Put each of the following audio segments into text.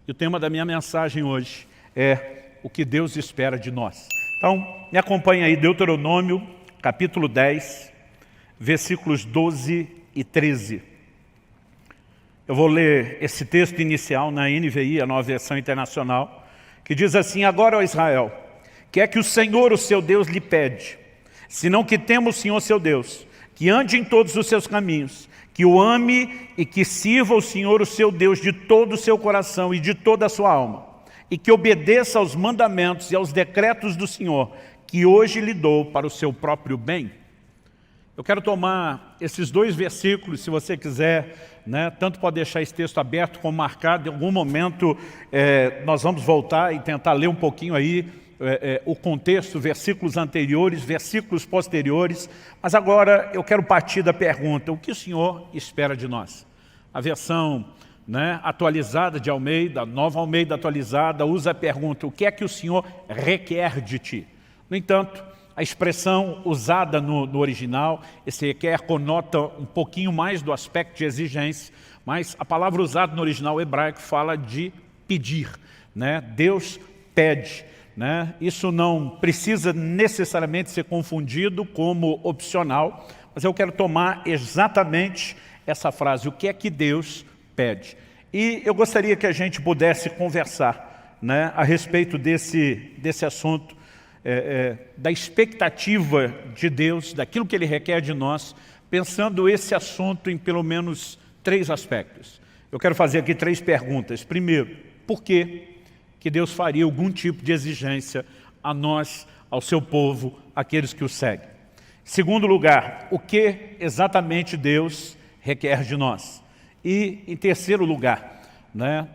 E o tema da minha mensagem hoje é o que Deus espera de nós. Então, me acompanha aí, Deuteronômio, capítulo 10, versículos 12 e 13. Eu vou ler esse texto inicial na NVI, a Nova Versão Internacional, que diz assim: Agora, ó Israel, que é que o Senhor, o seu Deus, lhe pede, senão que tema o Senhor, seu Deus, que ande em todos os seus caminhos, que o ame e que sirva o Senhor, o seu Deus, de todo o seu coração e de toda a sua alma, e que obedeça aos mandamentos e aos decretos do Senhor, que hoje lhe dou para o seu próprio bem. Eu quero tomar esses dois versículos, se você quiser, tanto pode deixar esse texto aberto como marcado. Em algum momento nós vamos voltar e tentar ler um pouquinho aí o contexto, versículos anteriores, versículos posteriores. Mas agora eu quero partir da pergunta: o que o Senhor espera de nós? A versão atualizada de Almeida, Nova Almeida atualizada, usa a pergunta: o que é que o Senhor requer de ti? No entanto, a expressão usada no original, esse requer, conota um pouquinho mais do aspecto de exigência, mas a palavra usada no original hebraico fala de pedir. Deus pede. Isso não precisa necessariamente ser confundido como opcional, mas eu quero tomar exatamente essa frase: o que é que Deus pede? E eu gostaria que a gente pudesse conversar a respeito desse assunto, da expectativa de Deus, daquilo que Ele requer de nós, pensando esse assunto em pelo menos 3 aspectos. Eu quero fazer aqui 3 perguntas. Primeiro, por que Deus faria algum tipo de exigência a nós, ao seu povo, aqueles que o seguem? Segundo lugar, o que exatamente Deus requer de nós? E, em terceiro lugar,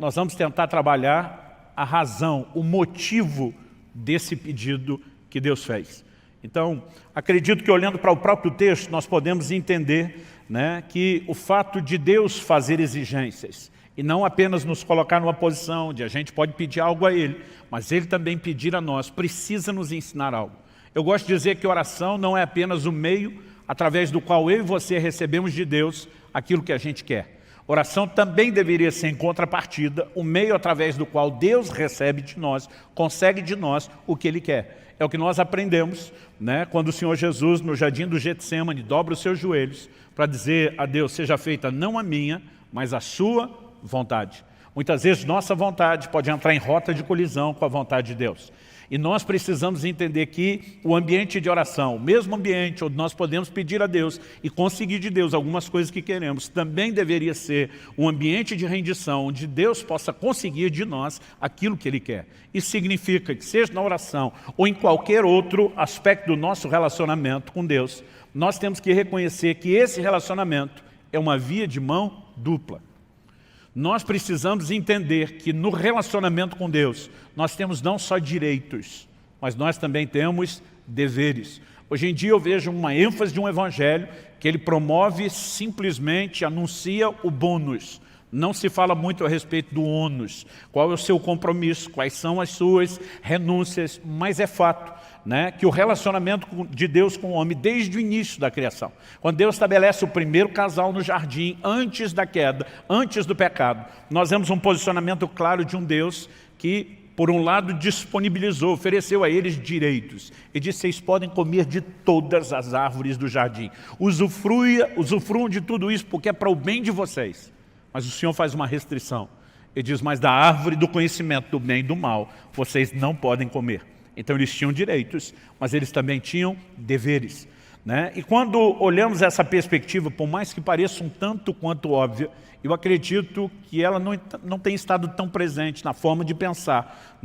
nós vamos tentar trabalhar a razão, o motivo desse pedido que Deus fez. Então, acredito que olhando para o próprio texto, nós podemos entender que o fato de Deus fazer exigências, e não apenas nos colocar numa posição onde a gente pode pedir algo a Ele, mas Ele também pedir a nós, precisa nos ensinar algo. Eu gosto de dizer que oração não é apenas o meio através do qual eu e você recebemos de Deus aquilo que a gente quer. Oração também deveria ser, em contrapartida, o meio através do qual Deus recebe de nós, consegue de nós o que Ele quer. É o que nós aprendemos quando o Senhor Jesus, no jardim do Getsêmani, dobra os seus joelhos para dizer a Deus: seja feita não a minha, mas a sua vontade. Muitas vezes nossa vontade pode entrar em rota de colisão com a vontade de Deus. E nós precisamos entender que o ambiente de oração, o mesmo ambiente onde nós podemos pedir a Deus e conseguir de Deus algumas coisas que queremos, também deveria ser um ambiente de rendição, onde Deus possa conseguir de nós aquilo que Ele quer. Isso significa que, seja na oração ou em qualquer outro aspecto do nosso relacionamento com Deus, nós temos que reconhecer que esse relacionamento é uma via de mão dupla. Nós precisamos entender que no relacionamento com Deus, nós temos não só direitos, mas nós também temos deveres. Hoje em dia eu vejo uma ênfase de um evangelho que ele promove, simplesmente anuncia o bônus. Não se fala muito a respeito do ônus, qual é o seu compromisso, quais são as suas renúncias, mas é fato que o relacionamento de Deus com o homem desde o início da criação, quando Deus estabelece o primeiro casal no jardim, antes da queda, antes do pecado, nós vemos um posicionamento claro de um Deus que, por um lado, disponibilizou, ofereceu a eles direitos e disse: vocês podem comer de todas as árvores do jardim, usufruam de tudo isso porque é para o bem de vocês. Mas o Senhor faz uma restrição. Ele diz: mas da árvore do conhecimento do bem e do mal, vocês não podem comer. Então eles tinham direitos, mas eles também tinham deveres. E quando olhamos essa perspectiva, por mais que pareça um tanto quanto óbvia, eu acredito que ela não tem estado tão presente na forma de pensar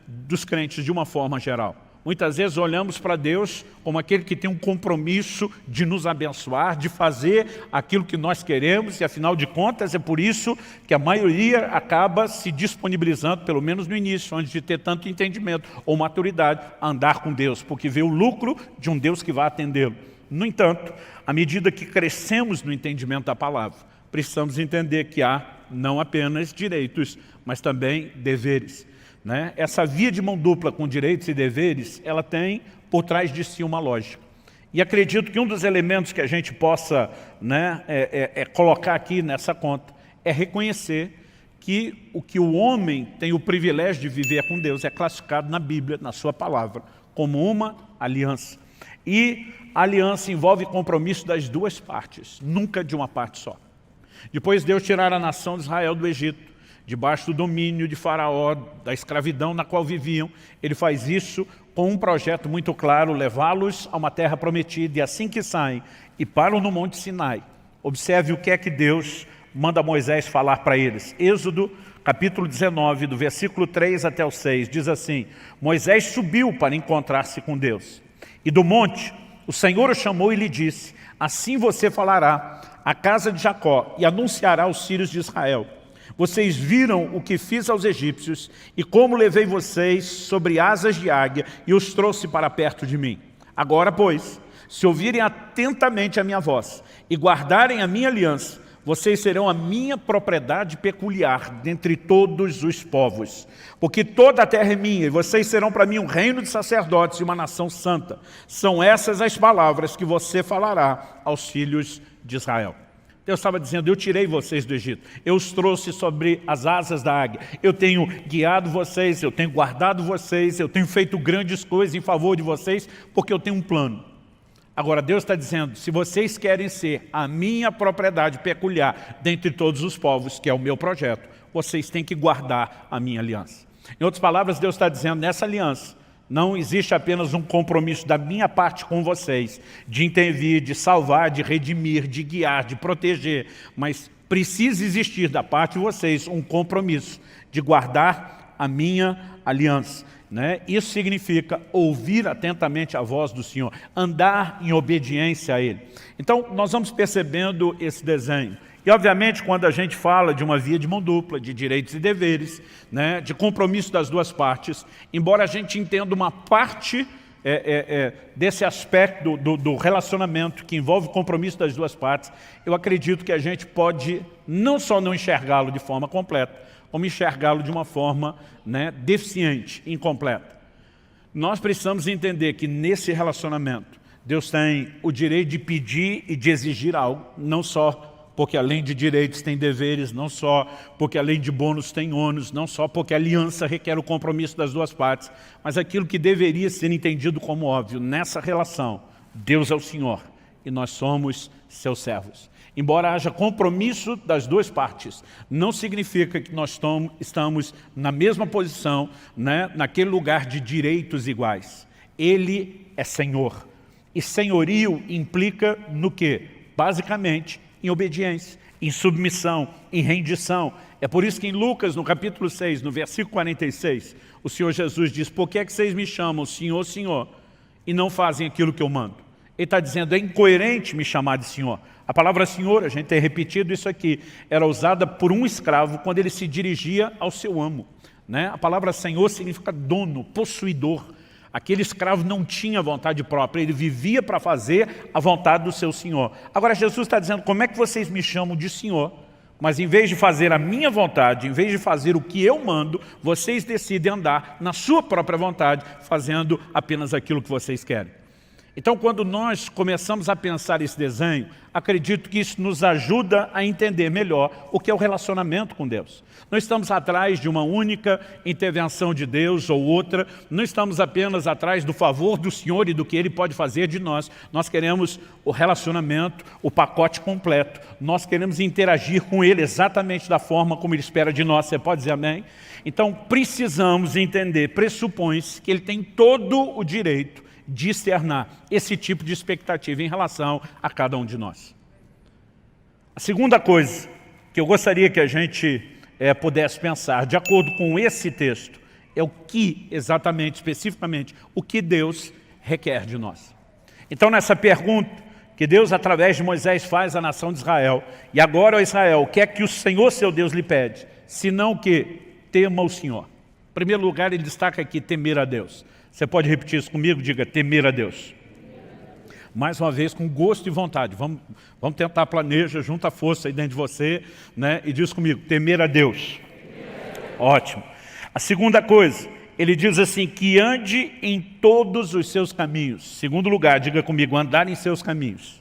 dos crentes de uma forma geral. Muitas vezes olhamos para Deus como aquele que tem um compromisso de nos abençoar, de fazer aquilo que nós queremos, e afinal de contas é por isso que a maioria acaba se disponibilizando, pelo menos no início, antes de ter tanto entendimento ou maturidade, a andar com Deus, porque vê o lucro de um Deus que vai atendê-lo. No entanto, à medida que crescemos no entendimento da palavra, precisamos entender que há não apenas direitos, mas também deveres. Essa via de mão dupla com direitos e deveres, ela tem por trás de si uma lógica. E acredito que um dos elementos que a gente possa colocar aqui nessa conta é reconhecer que o que o homem tem o privilégio de viver com Deus é classificado na Bíblia, na sua palavra, como uma aliança. E a aliança envolve compromisso das duas partes, nunca de uma parte só. Depois Deus tirar a nação de Israel do Egito, debaixo do domínio de Faraó, da escravidão na qual viviam, ele faz isso com um projeto muito claro, levá-los a uma terra prometida, e assim que saem e param no Monte Sinai, observe o que é que Deus manda Moisés falar para eles. Êxodo, capítulo 19, do versículo 3 até o 6, diz assim: Moisés subiu para encontrar-se com Deus. E do monte, o Senhor o chamou e lhe disse: assim você falará à casa de Jacó e anunciará aos filhos de Israel: vocês viram o que fiz aos egípcios e como levei vocês sobre asas de águia e os trouxe para perto de mim. Agora, pois, se ouvirem atentamente a minha voz e guardarem a minha aliança, vocês serão a minha propriedade peculiar dentre todos os povos. Porque toda a terra é minha, e vocês serão para mim um reino de sacerdotes e uma nação santa. São essas as palavras que você falará aos filhos de Israel. Deus estava dizendo: eu tirei vocês do Egito, eu os trouxe sobre as asas da águia, eu tenho guiado vocês, eu tenho guardado vocês, eu tenho feito grandes coisas em favor de vocês, porque eu tenho um plano. Agora Deus está dizendo: se vocês querem ser a minha propriedade peculiar dentre todos os povos, que é o meu projeto, vocês têm que guardar a minha aliança. Em outras palavras, Deus está dizendo: nessa aliança não existe apenas um compromisso da minha parte com vocês, de intervir, de salvar, de redimir, de guiar, de proteger, mas precisa existir da parte de vocês um compromisso de guardar a minha aliança. Isso significa ouvir atentamente a voz do Senhor, andar em obediência a Ele. Então, nós vamos percebendo esse desenho. E, obviamente, quando a gente fala de uma via de mão dupla, de direitos e deveres, de compromisso das duas partes, embora a gente entenda uma parte desse aspecto do relacionamento que envolve o compromisso das duas partes, eu acredito que a gente pode não só não enxergá-lo de forma completa, como enxergá-lo de uma forma deficiente, incompleta. Nós precisamos entender que nesse relacionamento, Deus tem o direito de pedir e de exigir algo, não só porque além de direitos tem deveres, não só porque além de bônus tem ônus, não só porque a aliança requer o compromisso das duas partes, mas aquilo que deveria ser entendido como óbvio, nessa relação, Deus é o Senhor e nós somos seus servos. Embora haja compromisso das duas partes, não significa que nós estamos na mesma posição, naquele lugar de direitos iguais. Ele é Senhor. E senhorio implica no quê? Basicamente, em obediência, em submissão, em rendição. É por isso que em Lucas, no capítulo 6, no versículo 46, o Senhor Jesus diz: por que é que vocês me chamam Senhor, Senhor, e não fazem aquilo que eu mando? Ele está dizendo: é incoerente me chamar de Senhor. A palavra Senhor, a gente tem repetido isso aqui, era usada por um escravo quando ele se dirigia ao seu amo. A palavra Senhor significa dono, possuidor. Aquele escravo não tinha vontade própria, ele vivia para fazer a vontade do seu Senhor. Agora Jesus está dizendo: como é que vocês me chamam de Senhor, mas em vez de fazer a minha vontade, em vez de fazer o que eu mando, vocês decidem andar na sua própria vontade, fazendo apenas aquilo que vocês querem. Então, quando nós começamos a pensar esse desenho, acredito que isso nos ajuda a entender melhor o que é o relacionamento com Deus. Não estamos atrás de uma única intervenção de Deus ou outra, não estamos apenas atrás do favor do Senhor e do que Ele pode fazer de nós. Nós queremos o relacionamento, o pacote completo. Nós queremos interagir com Ele exatamente da forma como Ele espera de nós. Você pode dizer amém? Então, precisamos entender, pressupõe-se que Ele tem todo o direito de externar esse tipo de expectativa em relação a cada um de nós. A segunda coisa que eu gostaria que a gente pudesse pensar, de acordo com esse texto, é o que exatamente, especificamente, o que Deus requer de nós. Então, nessa pergunta que Deus, através de Moisés, faz à nação de Israel, e agora, ó Israel, o que é que o Senhor, seu Deus, lhe pede? Senão o que? Tema o Senhor. Em primeiro lugar, ele destaca aqui temer a Deus. Você pode repetir isso comigo? Diga: temer a Deus. Mais uma vez, com gosto e vontade. Vamos tentar, planeja, junta a força aí dentro de você, e diz comigo: temer a Deus. Ótimo. A segunda coisa, ele diz assim: que ande em todos os seus caminhos. Segundo lugar, diga comigo: andar em seus caminhos.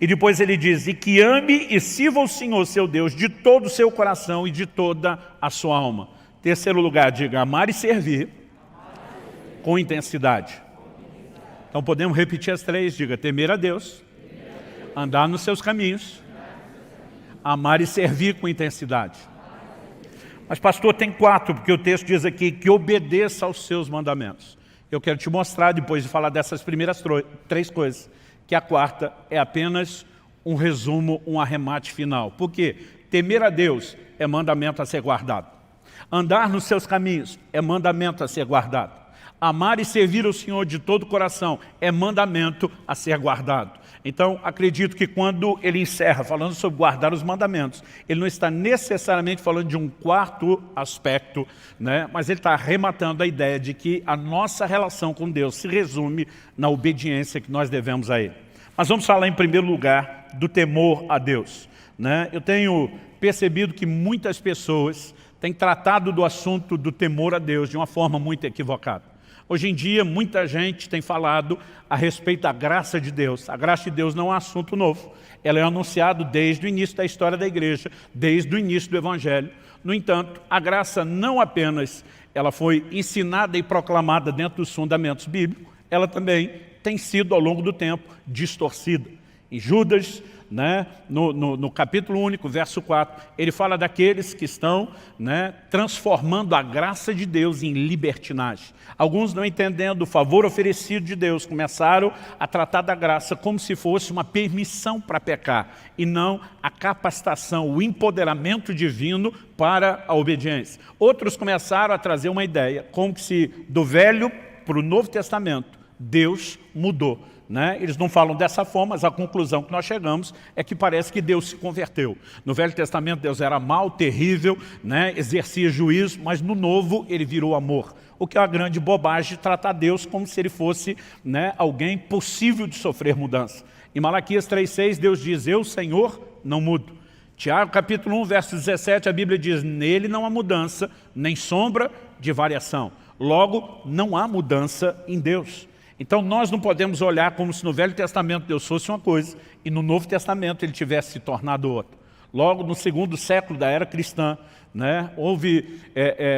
E depois ele diz, e que ame e sirva o Senhor, seu Deus, de todo o seu coração e de toda a sua alma. Terceiro lugar, diga, amar e servir com intensidade. Então podemos repetir as três, diga, temer a Deus, andar nos seus caminhos, amar e servir com intensidade. Mas pastor, tem 4, porque o texto diz aqui que obedeça aos seus mandamentos. Eu quero te mostrar, depois de falar dessas primeiras 3 coisas, que a 4ª é apenas um resumo, um arremate final. Por quê? Temer a Deus é mandamento a ser guardado. Andar nos seus caminhos é mandamento a ser guardado. Amar e servir o Senhor de todo o coração é mandamento a ser guardado. Então, acredito que quando ele encerra falando sobre guardar os mandamentos, ele não está necessariamente falando de um 4º aspecto, né? Mas ele está arrematando a ideia de que a nossa relação com Deus se resume na obediência que nós devemos a Ele. Mas vamos falar em primeiro lugar do temor a Deus, né? Eu tenho percebido que muitas pessoas têm tratado do assunto do temor a Deus de uma forma muito equivocada. Hoje em dia, muita gente tem falado a respeito da graça de Deus. A graça de Deus não é um assunto novo. Ela é anunciada desde o início da história da igreja, desde o início do Evangelho. No entanto, a graça não apenas ela foi ensinada e proclamada dentro dos fundamentos bíblicos, ela também tem sido, ao longo do tempo, distorcida. Em Judas, né, no capítulo único, verso 4, ele fala daqueles que estão, né, transformando a graça de Deus em libertinagem. Alguns, não entendendo o favor oferecido de Deus, começaram a tratar da graça como se fosse uma permissão para pecar, e não a capacitação, o empoderamento divino para a obediência. Outros começaram a trazer uma ideia, como se do Velho para o Novo Testamento, Deus mudou. Né? Eles não falam dessa forma, mas a conclusão que nós chegamos é que parece que Deus se converteu. No Velho Testamento Deus era mau, terrível, né? Exercia juízo, mas no Novo ele virou amor. O que é uma grande bobagem tratar Deus como se ele fosse, né, alguém possível de sofrer mudança. Em Malaquias 3,6 Deus diz, eu, Senhor, não mudo. Tiago capítulo 1, verso 17, a Bíblia diz, nele não há mudança, nem sombra de variação. Logo, não há mudança em Deus. Então nós não podemos olhar como se no Velho Testamento Deus fosse uma coisa e no Novo Testamento ele tivesse se tornado outra. Logo no 2º século da era cristã, né, houve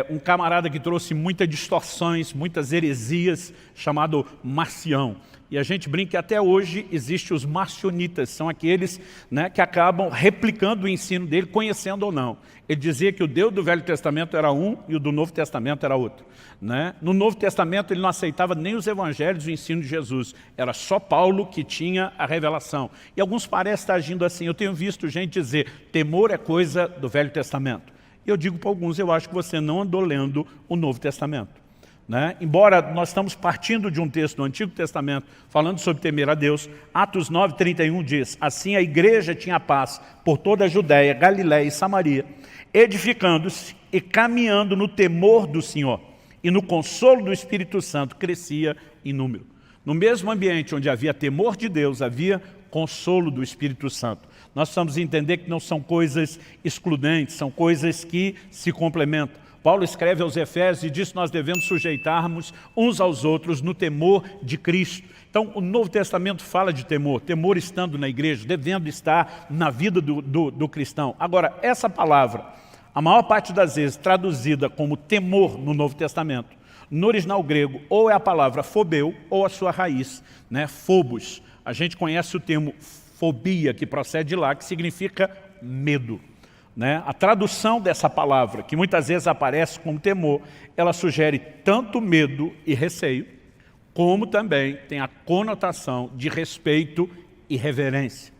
um camarada que trouxe muitas distorções, muitas heresias, chamado Marcião. E a gente brinca que até hoje existem os marcionitas, são aqueles, né, que acabam replicando o ensino dele, conhecendo ou não. Ele dizia que o Deus do Velho Testamento era um e o do Novo Testamento era outro. Né? No Novo Testamento ele não aceitava nem os evangelhos e o ensino de Jesus. Era só Paulo que tinha a revelação. E alguns parecem estar agindo assim. Eu tenho visto gente dizer, temor é coisa do Velho Testamento. E eu digo para alguns, eu acho que você não andou lendo o Novo Testamento. Né? Embora nós estamos partindo de um texto do Antigo Testamento falando sobre temer a Deus, Atos 9:31 diz, assim a igreja tinha paz por toda a Judéia, Galiléia e Samaria, edificando-se e caminhando no temor do Senhor e no consolo do Espírito Santo crescia em número. No mesmo ambiente onde havia temor de Deus, havia consolo do Espírito Santo. Nós precisamos entender que não são coisas excludentes, são coisas que se complementam. Paulo escreve aos Efésios e diz que nós devemos sujeitar-nos uns aos outros no temor de Cristo. Então, o Novo Testamento fala de temor, temor estando na igreja, devendo estar na vida do cristão. Agora, essa palavra, a maior parte das vezes traduzida como temor no Novo Testamento, no original grego, ou é a palavra phobeu, ou a sua raiz, né, phobos. A gente conhece o termo fobia, que procede de lá, que significa medo. Né? A tradução dessa palavra, que muitas vezes aparece como temor, ela sugere tanto medo e receio, como também tem a conotação de respeito e reverência.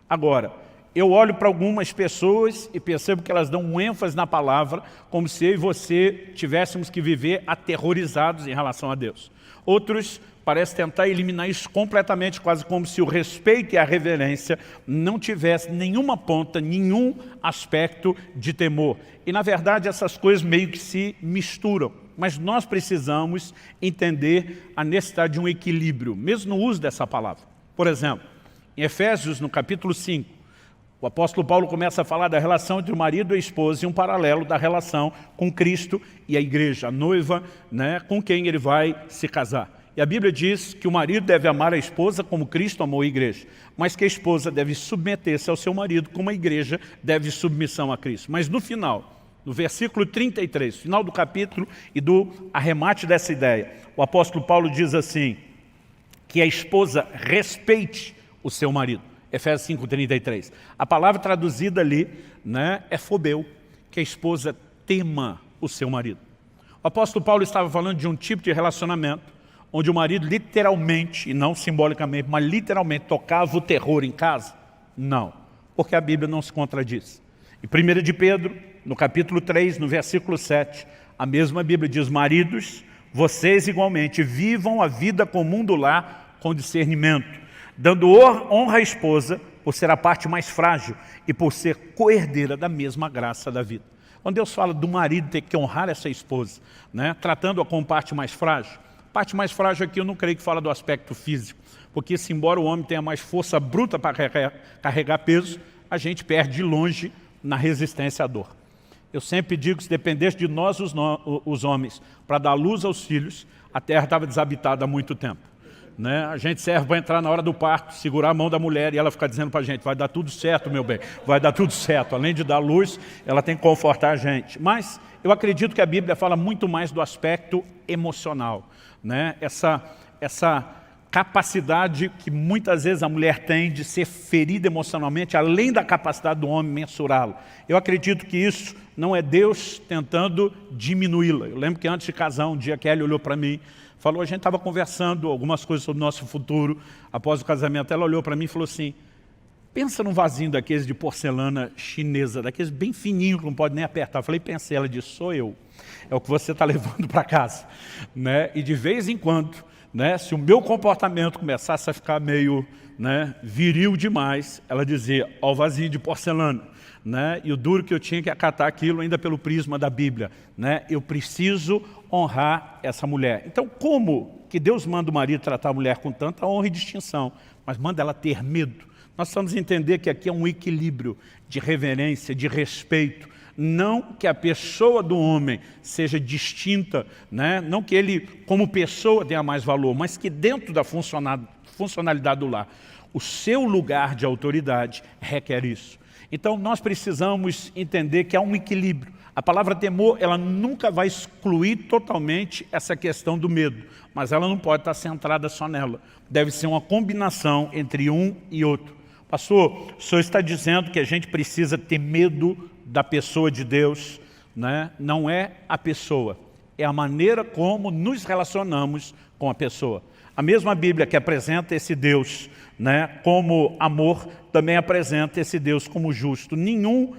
Agora, eu olho para algumas pessoas e percebo que elas dão um ênfase na palavra, como se eu e você tivéssemos que viver aterrorizados em relação a Deus. Outros parecem tentar eliminar isso completamente, quase como se o respeito e a reverência não tivessem nenhuma ponta, nenhum aspecto de temor. E na verdade essas coisas meio que se misturam. Mas nós precisamos entender a necessidade de um equilíbrio, mesmo no uso dessa palavra. Por exemplo, em Efésios, no capítulo 5, o apóstolo Paulo começa a falar da relação entre o marido e a esposa e um paralelo da relação com Cristo e a igreja, a noiva, né, com quem ele vai se casar. E a Bíblia diz que o marido deve amar a esposa como Cristo amou a igreja, mas que a esposa deve submeter-se ao seu marido como a igreja deve submissão a Cristo. Mas no final, no versículo 33, final do capítulo e do arremate dessa ideia, o apóstolo Paulo diz assim, que a esposa respeite o seu marido. Efésios 5:33. A palavra traduzida ali, né, é fobeu, que a esposa tema o seu marido. O apóstolo Paulo estava falando de um tipo de relacionamento onde o marido literalmente, e não simbolicamente, mas literalmente tocava o terror em casa? Não, porque a Bíblia não se contradiz. Em 1 de Pedro, no capítulo 3, no versículo 7, a mesma Bíblia diz, maridos, vocês igualmente vivam a vida comum do lar com discernimento, dando honra à esposa por ser a parte mais frágil e por ser coerdeira da mesma graça da vida. Quando Deus fala do marido ter que honrar essa esposa, né, tratando-a como parte mais frágil, parte mais frágil aqui eu não creio que fala do aspecto físico, porque se embora o homem tenha mais força bruta para carregar peso, a gente perde de longe na resistência à dor. Eu sempre digo que se dependesse de nós, os homens, para dar luz aos filhos, a terra estava desabitada há muito tempo. Né? A gente serve para entrar na hora do parto, segurar a mão da mulher e ela ficar dizendo para a gente, vai dar tudo certo, meu bem, vai dar tudo certo. Além de dar luz, ela tem que confortar a gente. Mas eu acredito que a Bíblia fala muito mais do aspecto emocional. Né? Essa capacidade que muitas vezes a mulher tem de ser ferida emocionalmente, além da capacidade do homem mensurá-lo. Eu acredito que isso não é Deus tentando diminuí-la. Eu lembro que antes de casar, um dia a Kelly olhou para mim, falou, a gente estava conversando algumas coisas sobre o nosso futuro, após o casamento, ela olhou para mim e falou assim, pensa num vasinho daqueles de porcelana chinesa, daqueles bem fininhos que não pode nem apertar. Eu falei, pensei, ela disse, sou eu, é o que você está levando para casa. Né? E de vez em quando, né, se o meu comportamento começasse a ficar meio, né, viril demais, ela dizia, ó o vasinho de porcelana. Né? E o duro que eu tinha que acatar aquilo ainda pelo prisma da Bíblia. Né? Eu preciso honrar essa mulher. Então, como que Deus manda o marido tratar a mulher com tanta honra e distinção, mas manda ela ter medo? Nós precisamos entender que aqui é um equilíbrio de reverência, de respeito. Não que a pessoa do homem seja distinta, né? Não que ele, como pessoa, tenha mais valor, mas que dentro da funcionalidade do lar, o seu lugar de autoridade requer isso. Então, nós precisamos entender que há um equilíbrio. A palavra temor, ela nunca vai excluir totalmente essa questão do medo, mas ela não pode estar centrada só nela. Deve ser uma combinação entre um e outro. Pastor, o senhor está dizendo que a gente precisa ter medo da pessoa de Deus, né? Não é a pessoa, é a maneira como nos relacionamos com a pessoa. A mesma Bíblia que apresenta esse Deus, né, como amor, também apresenta esse Deus como justo. Nenhum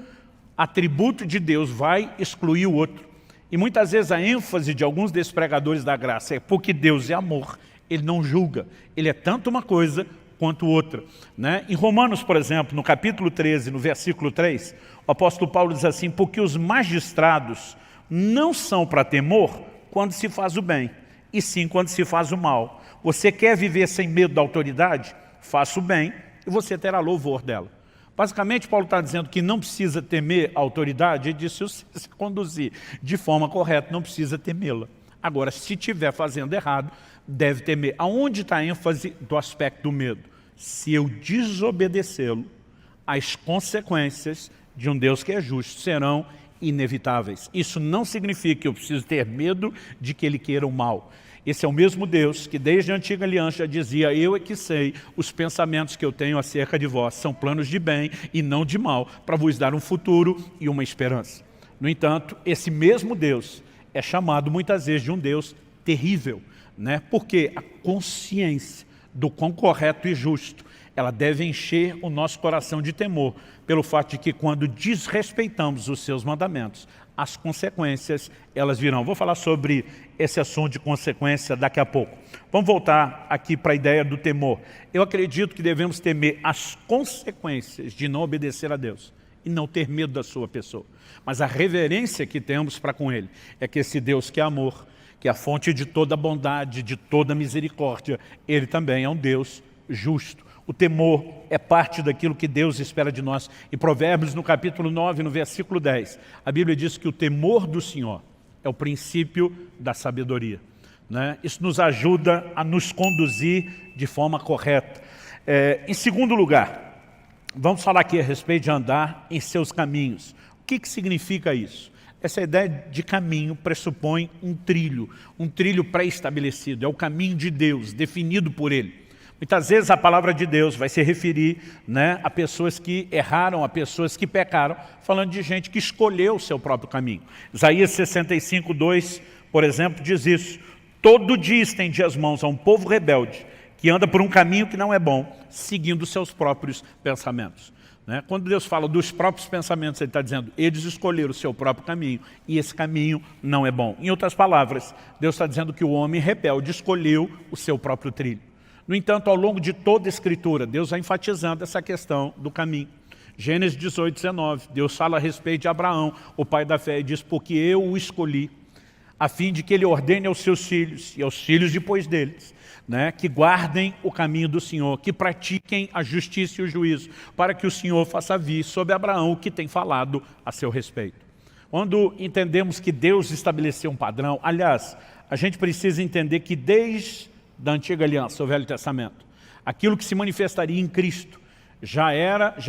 atributo de Deus vai excluir o outro. E muitas vezes a ênfase de alguns desses pregadores da graça é porque Deus é amor, Ele não julga. Ele é tanto uma coisa quanto outra. Né? Em Romanos, por exemplo, no capítulo 13, no versículo 3, o apóstolo Paulo diz assim, porque os magistrados não são para temor quando se faz o bem, e sim quando se faz o mal. Você quer viver sem medo da autoridade? Faça o bem e você terá louvor dela. Basicamente, Paulo está dizendo que não precisa temer a autoridade, ele disse, se você se conduzir de forma correta, não precisa temê-la. Agora, se estiver fazendo errado, deve temer. Aonde está a ênfase do aspecto do medo? Se eu desobedecê-lo, as consequências de um Deus que é justo serão inevitáveis. Isso não significa que eu preciso ter medo de que Ele queira o mal. Esse é o mesmo Deus que desde a antiga aliança já dizia, eu é que sei os pensamentos que eu tenho acerca de vós, são planos de bem e não de mal, para vos dar um futuro e uma esperança. No entanto, esse mesmo Deus é chamado muitas vezes de um Deus terrível, né? Porque a consciência do quão correto e justo, ela deve encher o nosso coração de temor, pelo fato de que quando desrespeitamos os seus mandamentos, as consequências, elas virão. Vou falar sobre esse assunto de consequência daqui a pouco. Vamos voltar aqui para a ideia do temor. Eu acredito que devemos temer as consequências de não obedecer a Deus e não ter medo da sua pessoa. Mas a reverência que temos para com Ele é que esse Deus que é amor, que é a fonte de toda bondade, de toda misericórdia, Ele também é um Deus justo. O temor é parte daquilo que Deus espera de nós. Em Provérbios, no capítulo 9, no versículo 10, a Bíblia diz que o temor do Senhor é o princípio da sabedoria. né? Isso nos ajuda a nos conduzir de forma correta. Em segundo lugar, vamos falar aqui a respeito de andar em seus caminhos. O que significa isso? Essa ideia de caminho pressupõe um trilho pré-estabelecido. É o caminho de Deus, definido por Ele. Muitas vezes a palavra de Deus vai se referir, né, a pessoas que erraram, a pessoas que pecaram, falando de gente que escolheu o seu próprio caminho. Isaías 65:2, por exemplo, diz isso. Todo dia estende as mãos a um povo rebelde, que anda por um caminho que não é bom, seguindo seus próprios pensamentos. Né? Quando Deus fala dos próprios pensamentos, Ele está dizendo, eles escolheram o seu próprio caminho, e esse caminho não é bom. Em outras palavras, Deus está dizendo que o homem rebelde escolheu o seu próprio trilho. No entanto, ao longo de toda a Escritura, Deus vai enfatizando essa questão do caminho. Gênesis 18:19, Deus fala a respeito de Abraão, o pai da fé, e diz, porque eu o escolhi, a fim de que ele ordene aos seus filhos, e aos filhos depois deles, né, que guardem o caminho do Senhor, que pratiquem a justiça e o juízo, para que o Senhor faça vir sobre Abraão o que tem falado a seu respeito. Quando entendemos que Deus estabeleceu um padrão, aliás, a gente precisa entender que desde da antiga aliança, o Velho Testamento, aquilo que se manifestaria em Cristo, já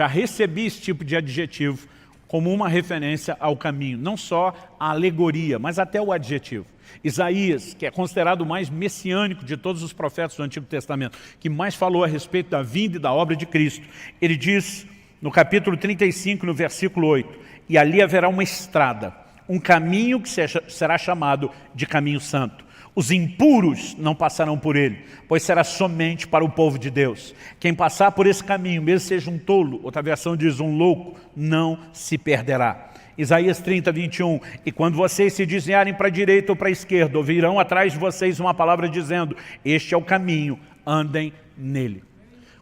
recebia esse tipo de adjetivo como uma referência ao caminho, não só a alegoria, mas até o adjetivo. Isaías, que é considerado o mais messiânico de todos os profetas do Antigo Testamento, que mais falou a respeito da vinda e da obra de Cristo, ele diz no capítulo 35, no versículo 8, e ali haverá uma estrada, um caminho que será chamado de caminho santo. Os impuros não passarão por ele, pois será somente para o povo de Deus. Quem passar por esse caminho, mesmo seja um tolo, outra versão diz um louco, não se perderá. Isaías 30:21, e quando vocês se desviarem para a direita ou para a esquerda, ouvirão atrás de vocês uma palavra dizendo, este é o caminho, andem nele.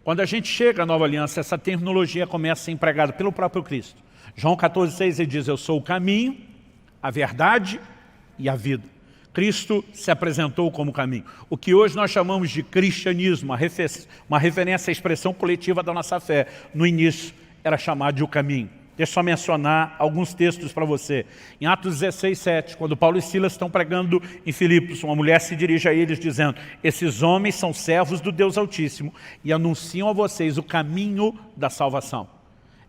Quando a gente chega à Nova Aliança, essa terminologia começa a ser empregada pelo próprio Cristo. João 14:6, ele diz, eu sou o caminho, a verdade e a vida. Cristo se apresentou como caminho. O que hoje nós chamamos de cristianismo, uma referência à expressão coletiva da nossa fé, no início era chamado de o caminho. Deixa eu só mencionar alguns textos para você. Em Atos 16:7, quando Paulo e Silas estão pregando em Filipos, uma mulher se dirige a eles dizendo, esses homens são servos do Deus Altíssimo e anunciam a vocês o caminho da salvação.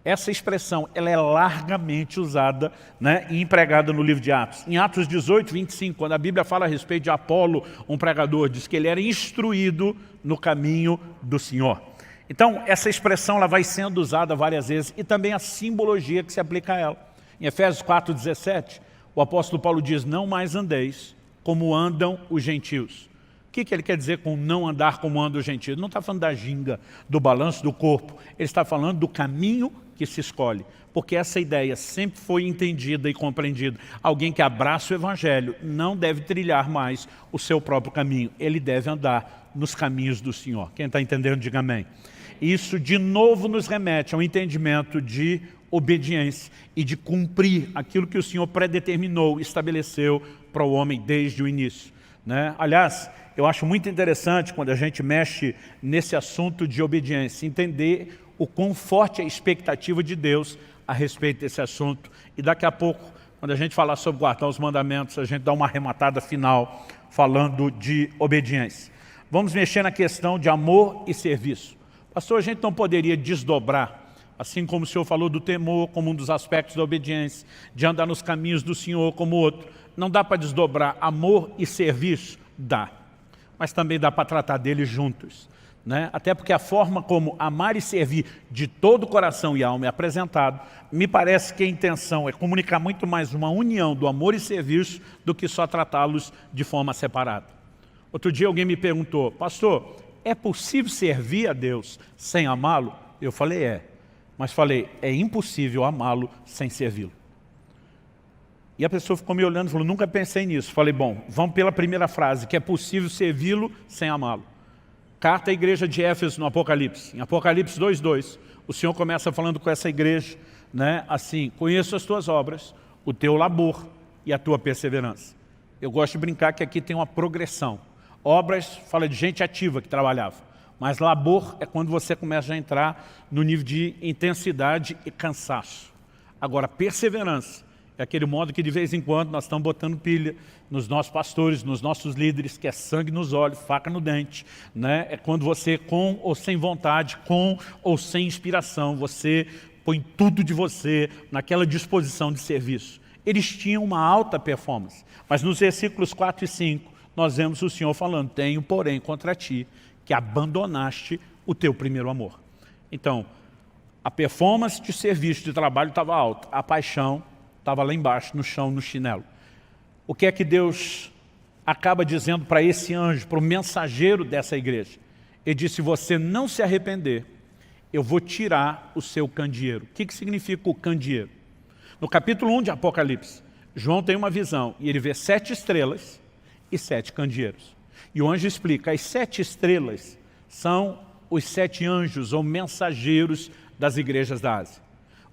Essa expressão ela é largamente usada, né, e empregada no livro de Atos. Em Atos 18:25, quando a Bíblia fala a respeito de Apolo, um pregador, diz que ele era instruído no caminho do Senhor. Então, essa expressão ela vai sendo usada várias vezes e também a simbologia que se aplica a ela. Em Efésios 4:17, o apóstolo Paulo diz, não mais andeis como andam os gentios. O que ele quer dizer com não andar como andam os gentios? Ele não está falando da ginga, do balanço do corpo. Ele está falando do caminho que se escolhe. Porque essa ideia sempre foi entendida e compreendida. Alguém que abraça o Evangelho não deve trilhar mais o seu próprio caminho. Ele deve andar nos caminhos do Senhor. Quem está entendendo, diga amém. Isso de novo nos remete ao entendimento de obediência e de cumprir aquilo que o Senhor predeterminou, estabeleceu para o homem desde o início. Né? Aliás, eu acho muito interessante quando a gente mexe nesse assunto de obediência, entender o quão forte é a expectativa de Deus a respeito desse assunto. E daqui a pouco, quando a gente falar sobre guardar os mandamentos, a gente dá uma arrematada final falando de obediência. Vamos mexer na questão de amor e serviço. Pastor, a gente não poderia desdobrar, assim como o Senhor falou do temor como um dos aspectos da obediência, de andar nos caminhos do Senhor como outro. Não dá para desdobrar amor e serviço? Dá. Mas também dá para tratar deles juntos. Né? Até porque a forma como amar e servir de todo o coração e alma é apresentado, me parece que a intenção é comunicar muito mais uma união do amor e serviço do que só tratá-los de forma separada. Outro dia alguém me perguntou, pastor, é possível servir a Deus sem amá-lo? Eu falei, é. Mas falei, é impossível amá-lo sem servi-lo. E a pessoa ficou me olhando e falou, nunca pensei nisso. Falei, bom, vamos pela primeira frase, que é possível servi-lo sem amá-lo. Carta à igreja de Éfeso no Apocalipse. Em Apocalipse 2:2, o Senhor começa falando com essa igreja, né, assim, conheço as tuas obras, o teu labor e a tua perseverança. Eu gosto de brincar que aqui tem uma progressão. Obras fala de gente ativa que trabalhava, mas labor é quando você começa a entrar no nível de intensidade e cansaço. Agora, perseverança É aquele modo que de vez em quando nós estamos botando pilha nos nossos pastores, nos nossos líderes, que é sangue nos olhos, faca no dente. Né? É quando você, com ou sem vontade, com ou sem inspiração, você põe tudo de você naquela disposição de serviço. Eles tinham uma alta performance. Mas nos versículos 4 e 5, nós vemos o Senhor falando, tenho, porém, contra ti, que abandonaste o teu primeiro amor. Então, a performance de serviço, de trabalho estava alta, a paixão estava lá embaixo, no chão, no chinelo. O que é que Deus acaba dizendo para esse anjo, para o mensageiro dessa igreja? Ele disse, se você não se arrepender, eu vou tirar o seu candeeiro. O que significa o candeeiro? No capítulo 1 de Apocalipse, João tem uma visão e ele vê 7 estrelas e 7 candeeiros. E o anjo explica, as 7 estrelas são os 7 anjos ou mensageiros das igrejas da Ásia.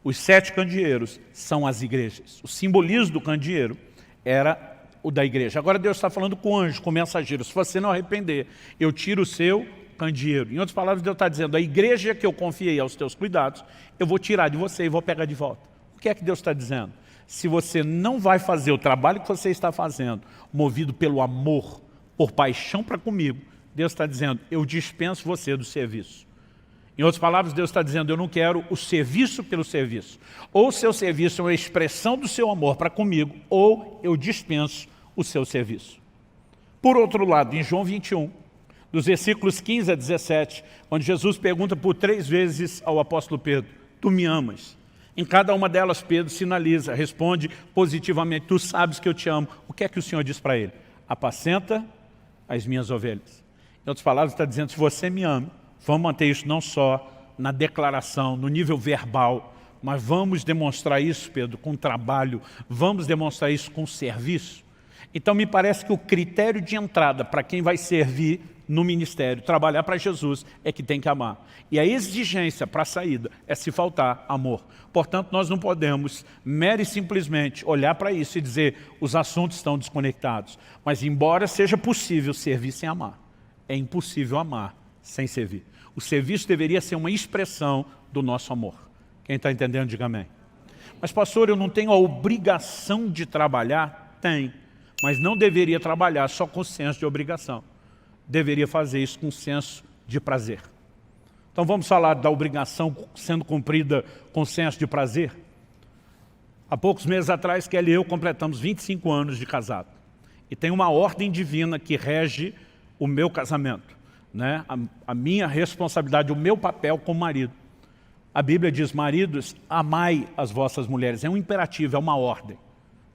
Os 7 candeeiros são as igrejas. O simbolismo do candeeiro era o da igreja. Agora Deus está falando com o anjo, com o mensageiro. Se você não arrepender, eu tiro o seu candeeiro. Em outras palavras, Deus está dizendo, a igreja que eu confiei aos teus cuidados, eu vou tirar de você e vou pegar de volta. O que é que Deus está dizendo? Se você não vai fazer o trabalho que você está fazendo, movido pelo amor, por paixão para comigo, Deus está dizendo, eu dispenso você do serviço. Em outras palavras, Deus está dizendo, eu não quero o serviço pelo serviço. Ou o seu serviço é uma expressão do seu amor para comigo, ou eu dispenso o seu serviço. Por outro lado, em João 21, dos versículos 15 a 17, onde Jesus pergunta por 3 vezes ao apóstolo Pedro, tu me amas? Em cada uma delas, Pedro sinaliza, responde positivamente, tu sabes que eu te amo. O que é que o Senhor diz para ele? Apacenta as minhas ovelhas. Em outras palavras, está dizendo, se você me ama, vamos manter isso não só na declaração, no nível verbal, mas vamos demonstrar isso, Pedro, com trabalho, vamos demonstrar isso com serviço. Então me parece que o critério de entrada para quem vai servir no ministério, trabalhar para Jesus, é que tem que amar. E a exigência para a saída é se faltar amor. Portanto, nós não podemos mera e simplesmente olhar para isso e dizer os assuntos estão desconectados. Mas embora seja possível servir sem amar, é impossível amar sem servir. O serviço deveria ser uma expressão do nosso amor. Quem está entendendo, diga amém. Mas pastor, eu não tenho a obrigação de trabalhar? Tem, mas não deveria trabalhar só com senso de obrigação. Deveria fazer isso com senso de prazer. Então vamos falar da obrigação sendo cumprida com senso de prazer? Há poucos meses atrás, Kelly e eu completamos 25 anos de casado. E tem uma ordem divina que rege o meu casamento. Né? A minha responsabilidade, o meu papel como marido. A Bíblia diz, maridos, amai as vossas mulheres. É um imperativo, é uma ordem.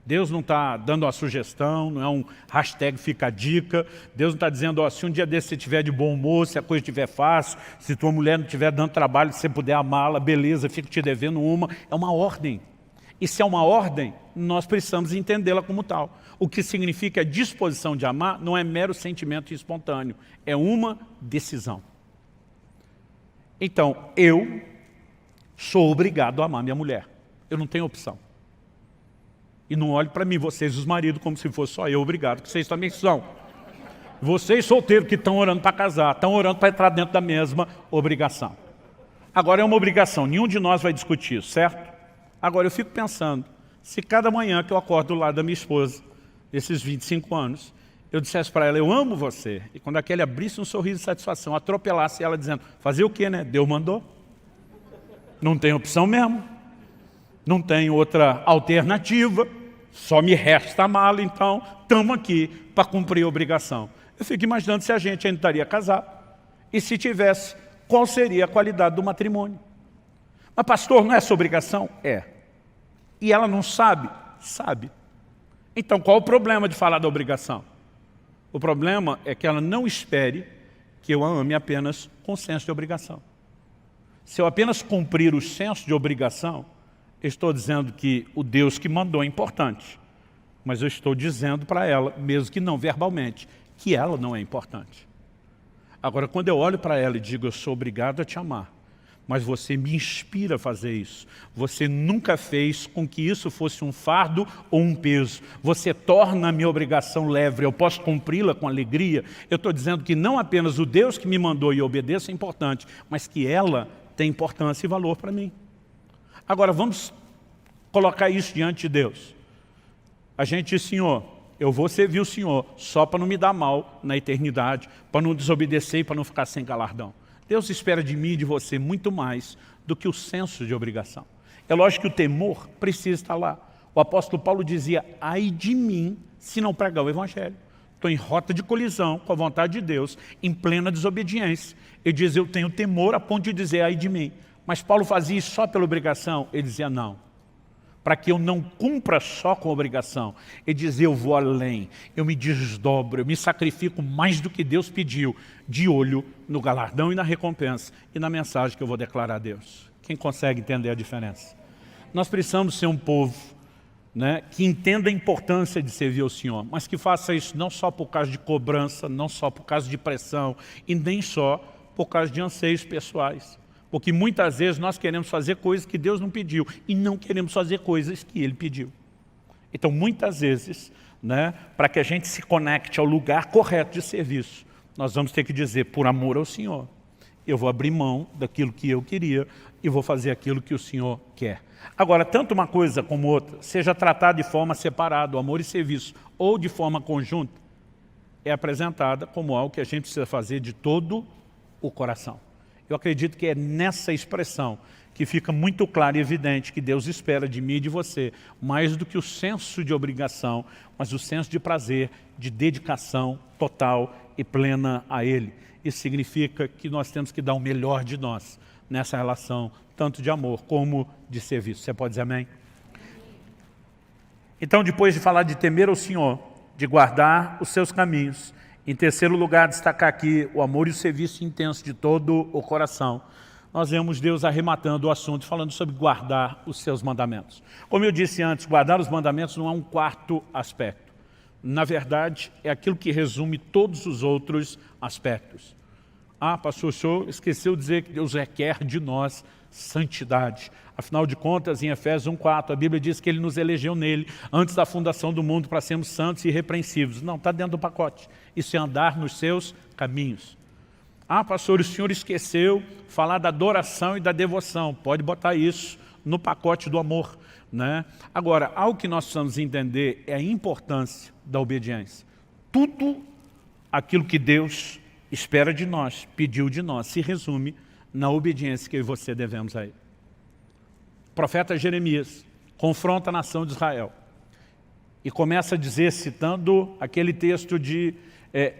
Deus não está dando uma sugestão, não é um hashtag fica a dica. Deus não está dizendo, ó, se um dia desse você estiver de bom humor, se a coisa estiver fácil, se tua mulher não estiver dando trabalho, se você puder amá-la, beleza, fico te devendo uma. É uma ordem. E se é uma ordem, nós precisamos entendê-la como tal. O que significa a disposição de amar não é mero sentimento espontâneo, é uma decisão. Então, eu sou obrigado a amar minha mulher. Eu não tenho opção. E não olhe para mim, vocês os maridos, como se fosse só eu obrigado, que vocês também são. Vocês solteiros que estão orando para casar, estão orando para entrar dentro da mesma obrigação. Agora é uma obrigação, nenhum de nós vai discutir isso, certo? Agora eu fico pensando, se cada manhã que eu acordo do lado da minha esposa, desses 25 anos, eu dissesse para ela, eu amo você, e quando aquele abrisse um sorriso de satisfação, atropelasse ela dizendo, fazer o quê, né? Deus mandou. Não tem opção mesmo. Não tem outra alternativa, só me resta amá-lo, então estamos aqui para cumprir a obrigação. Eu fico imaginando se a gente ainda estaria casado, e se tivesse, qual seria a qualidade do matrimônio. Mas pastor, não é essa obrigação? É. E ela não sabe? Sabe. Então qual o problema de falar da obrigação? O problema é que ela não espere que eu a ame apenas com senso de obrigação. Se eu apenas cumprir o senso de obrigação, eu estou dizendo que o Deus que mandou é importante, mas eu estou dizendo para ela, mesmo que não verbalmente, que ela não é importante. Agora, quando eu olho para ela e digo, eu sou obrigado a te amar, mas você me inspira a fazer isso, você nunca fez com que isso fosse um fardo ou um peso, você torna a minha obrigação leve, eu posso cumpri-la com alegria, eu estou dizendo que não apenas o Deus que me mandou e eu obedeço é importante, mas que ela tem importância e valor para mim. Agora, vamos colocar isso diante de Deus. A gente diz, Senhor, eu vou servir o Senhor só para não me dar mal na eternidade, para não desobedecer e para não ficar sem galardão. Deus espera de mim e de você muito mais do que o senso de obrigação. É lógico que o temor precisa estar lá. O apóstolo Paulo dizia, ai de mim se não pregar o Evangelho. Estou em rota de colisão com a vontade de Deus, em plena desobediência. Ele diz, eu tenho temor a ponto de dizer, ai de mim. Mas Paulo fazia isso só pela obrigação? Ele dizia, não. Para que eu não cumpra só com a obrigação. Ele dizia, eu vou além, eu me desdobro, eu me sacrifico mais do que Deus pediu, de olho no galardão e na recompensa, e na mensagem que eu vou declarar a Deus. Quem consegue entender a diferença? Nós precisamos ser um povo, né, que entenda a importância de servir ao Senhor, mas que faça isso não só por causa de cobrança, não só por causa de pressão, e nem só por causa de anseios pessoais. Porque muitas vezes nós queremos fazer coisas que Deus não pediu e não queremos fazer coisas que Ele pediu. Então, muitas vezes, né, para que a gente se conecte ao lugar correto de serviço, nós vamos ter que dizer, por amor ao Senhor, eu vou abrir mão daquilo que eu queria e vou fazer aquilo que o Senhor quer. Agora, tanto uma coisa como outra, seja tratada de forma separada, o amor e serviço, ou de forma conjunta, é apresentada como algo que a gente precisa fazer de todo o coração. Eu acredito que é nessa expressão que fica muito claro e evidente que Deus espera de mim e de você, mais do que o senso de obrigação, mas o senso de prazer, de dedicação total e plena a Ele. Isso significa que nós temos que dar o melhor de nós nessa relação, tanto de amor como de serviço. Você pode dizer amém? Então, depois de falar de temer ao Senhor, de guardar os seus caminhos, em terceiro lugar, destacar aqui o amor e o serviço intenso de todo o coração. Nós vemos Deus arrematando o assunto, falando sobre guardar os seus mandamentos. Como eu disse antes, guardar os mandamentos não é um quarto aspecto. Na verdade, é aquilo que resume todos os outros aspectos. Ah, pastor, o senhor esqueceu de dizer que Deus requer de nós santidade. Afinal de contas, em Efésios 1:4, a Bíblia diz que Ele nos elegeu nele, antes da fundação do mundo, para sermos santos e irrepreensíveis. Não, está dentro do pacote. Isso é andar nos seus caminhos. Ah, pastor, o senhor esqueceu falar da adoração e da devoção. Pode botar isso no pacote do amor, né? Agora, algo que nós precisamos entender é a importância da obediência. Tudo aquilo que Deus espera de nós, pediu de nós, se resume na obediência que eu e você devemos a Ele. O profeta Jeremias confronta a nação de Israel e começa a dizer, citando aquele texto de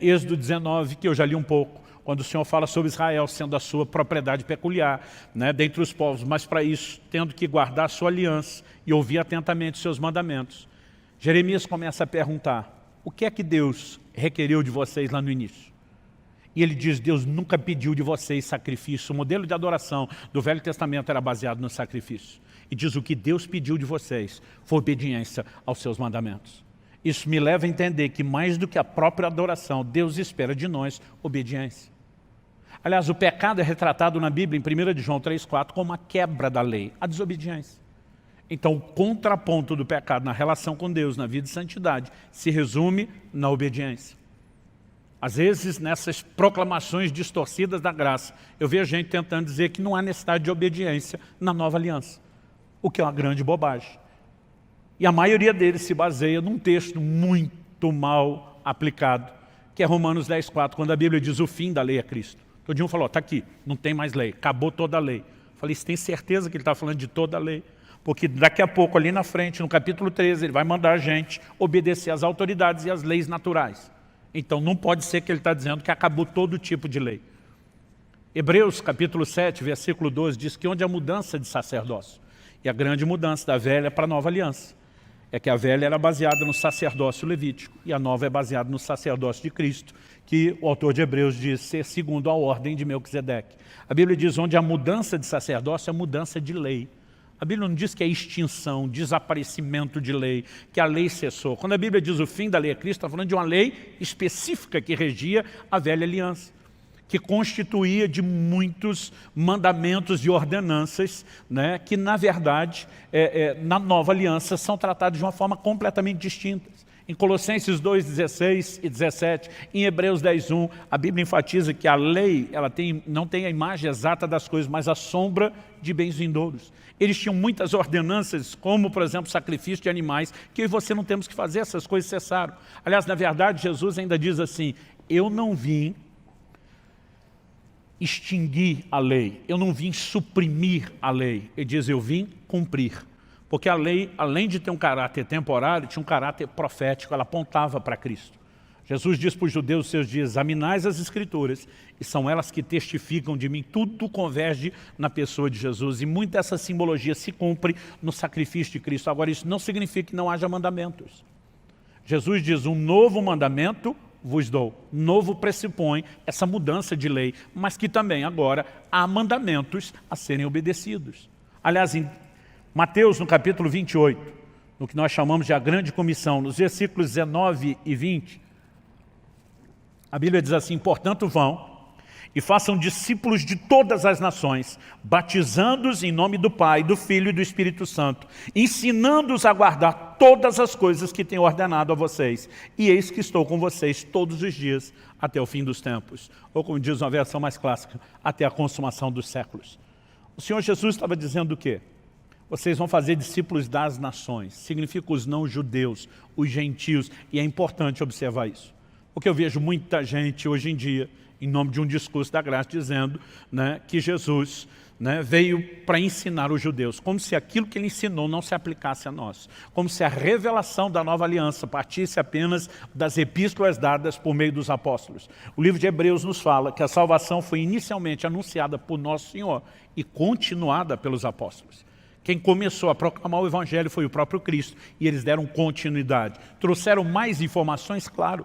Êxodo 19, que eu já li um pouco, quando o Senhor fala sobre Israel sendo a sua propriedade peculiar, né, dentre os povos, mas para isso, tendo que guardar a sua aliança e ouvir atentamente os seus mandamentos. Jeremias começa a perguntar, o que é que Deus requeriu de vocês lá no início? E ele diz, Deus nunca pediu de vocês sacrifício. O modelo de adoração do Velho Testamento era baseado no sacrifício. E diz, o que Deus pediu de vocês foi obediência aos seus mandamentos. Isso me leva a entender que mais do que a própria adoração, Deus espera de nós obediência. Aliás, o pecado é retratado na Bíblia, em 1 de João 3,4, como a quebra da lei, a desobediência. Então, o contraponto do pecado na relação com Deus, na vida de santidade, se resume na obediência. Às vezes, nessas proclamações distorcidas da graça, eu vejo gente tentando dizer que não há necessidade de obediência na nova aliança, o que é uma grande bobagem. E a maioria deles se baseia num texto muito mal aplicado, que é Romanos 10,4, quando a Bíblia diz o fim da lei é Cristo. Todo dia falou, está aqui, não tem mais lei, acabou toda a lei. Eu falei, você tem certeza que ele está falando de toda a lei? Porque daqui a pouco, ali na frente, no capítulo 13, ele vai mandar a gente obedecer às autoridades e às leis naturais. Então não pode ser que ele está dizendo que acabou todo tipo de lei. Hebreus capítulo 7, versículo 12, diz que onde há mudança de sacerdócio, e a grande mudança da velha para a nova aliança, é que a velha era baseada no sacerdócio levítico, e a nova é baseada no sacerdócio de Cristo, que o autor de Hebreus diz ser segundo a ordem de Melquisedeque. A Bíblia diz onde há mudança de sacerdócio, é mudança de lei. A Bíblia não diz que é extinção, desaparecimento de lei, que a lei cessou. Quando a Bíblia diz o fim da lei é Cristo, está falando de uma lei específica que regia a velha aliança, que constituía de muitos mandamentos e ordenanças, né, que na verdade, na nova aliança, são tratados de uma forma completamente distinta. Em Colossenses 2, 16 e 17, em Hebreus 10, 1, a Bíblia enfatiza que a lei não tem a imagem exata das coisas, mas a sombra de bens vindouros. Eles tinham muitas ordenanças, como, por exemplo, sacrifício de animais, que eu e você não temos que fazer, essas coisas cessaram. Aliás, na verdade, Jesus ainda diz assim, eu não vim extinguir a lei, eu não vim suprimir a lei. Ele diz, eu vim cumprir. Porque a lei, além de ter um caráter temporário, tinha um caráter profético, ela apontava para Cristo. Jesus diz para os judeus nos seus dias, examinais as Escrituras, e são elas que testificam de mim, tudo converge na pessoa de Jesus, e muita dessa simbologia se cumpre no sacrifício de Cristo. Agora, isso não significa que não haja mandamentos. Jesus diz, um novo mandamento vos dou. Novo pressupõe essa mudança de lei, mas que também agora há mandamentos a serem obedecidos. Aliás, em Mateus, no capítulo 28, no que nós chamamos de a grande comissão, nos versículos 19 e 20, a Bíblia diz assim, portanto vão e façam discípulos de todas as nações, batizando-os em nome do Pai, do Filho e do Espírito Santo, ensinando-os a guardar todas as coisas que tenho ordenado a vocês. E eis que estou com vocês todos os dias até o fim dos tempos. Ou como diz uma versão mais clássica, até a consumação dos séculos. O Senhor Jesus estava dizendo o quê? Vocês vão fazer discípulos das nações. Significa os não-judeus, os gentios. E é importante observar isso. Porque eu vejo muita gente hoje em dia, em nome de um discurso da graça, dizendo, né, que Jesus, né, veio para ensinar os judeus, como se aquilo que ele ensinou não se aplicasse a nós, como se a revelação da nova aliança partisse apenas das epístolas dadas por meio dos apóstolos. O livro de Hebreus nos fala que a salvação foi inicialmente anunciada por nosso Senhor e continuada pelos apóstolos. Quem começou a proclamar o Evangelho foi o próprio Cristo, e eles deram continuidade. Trouxeram mais informações, claro.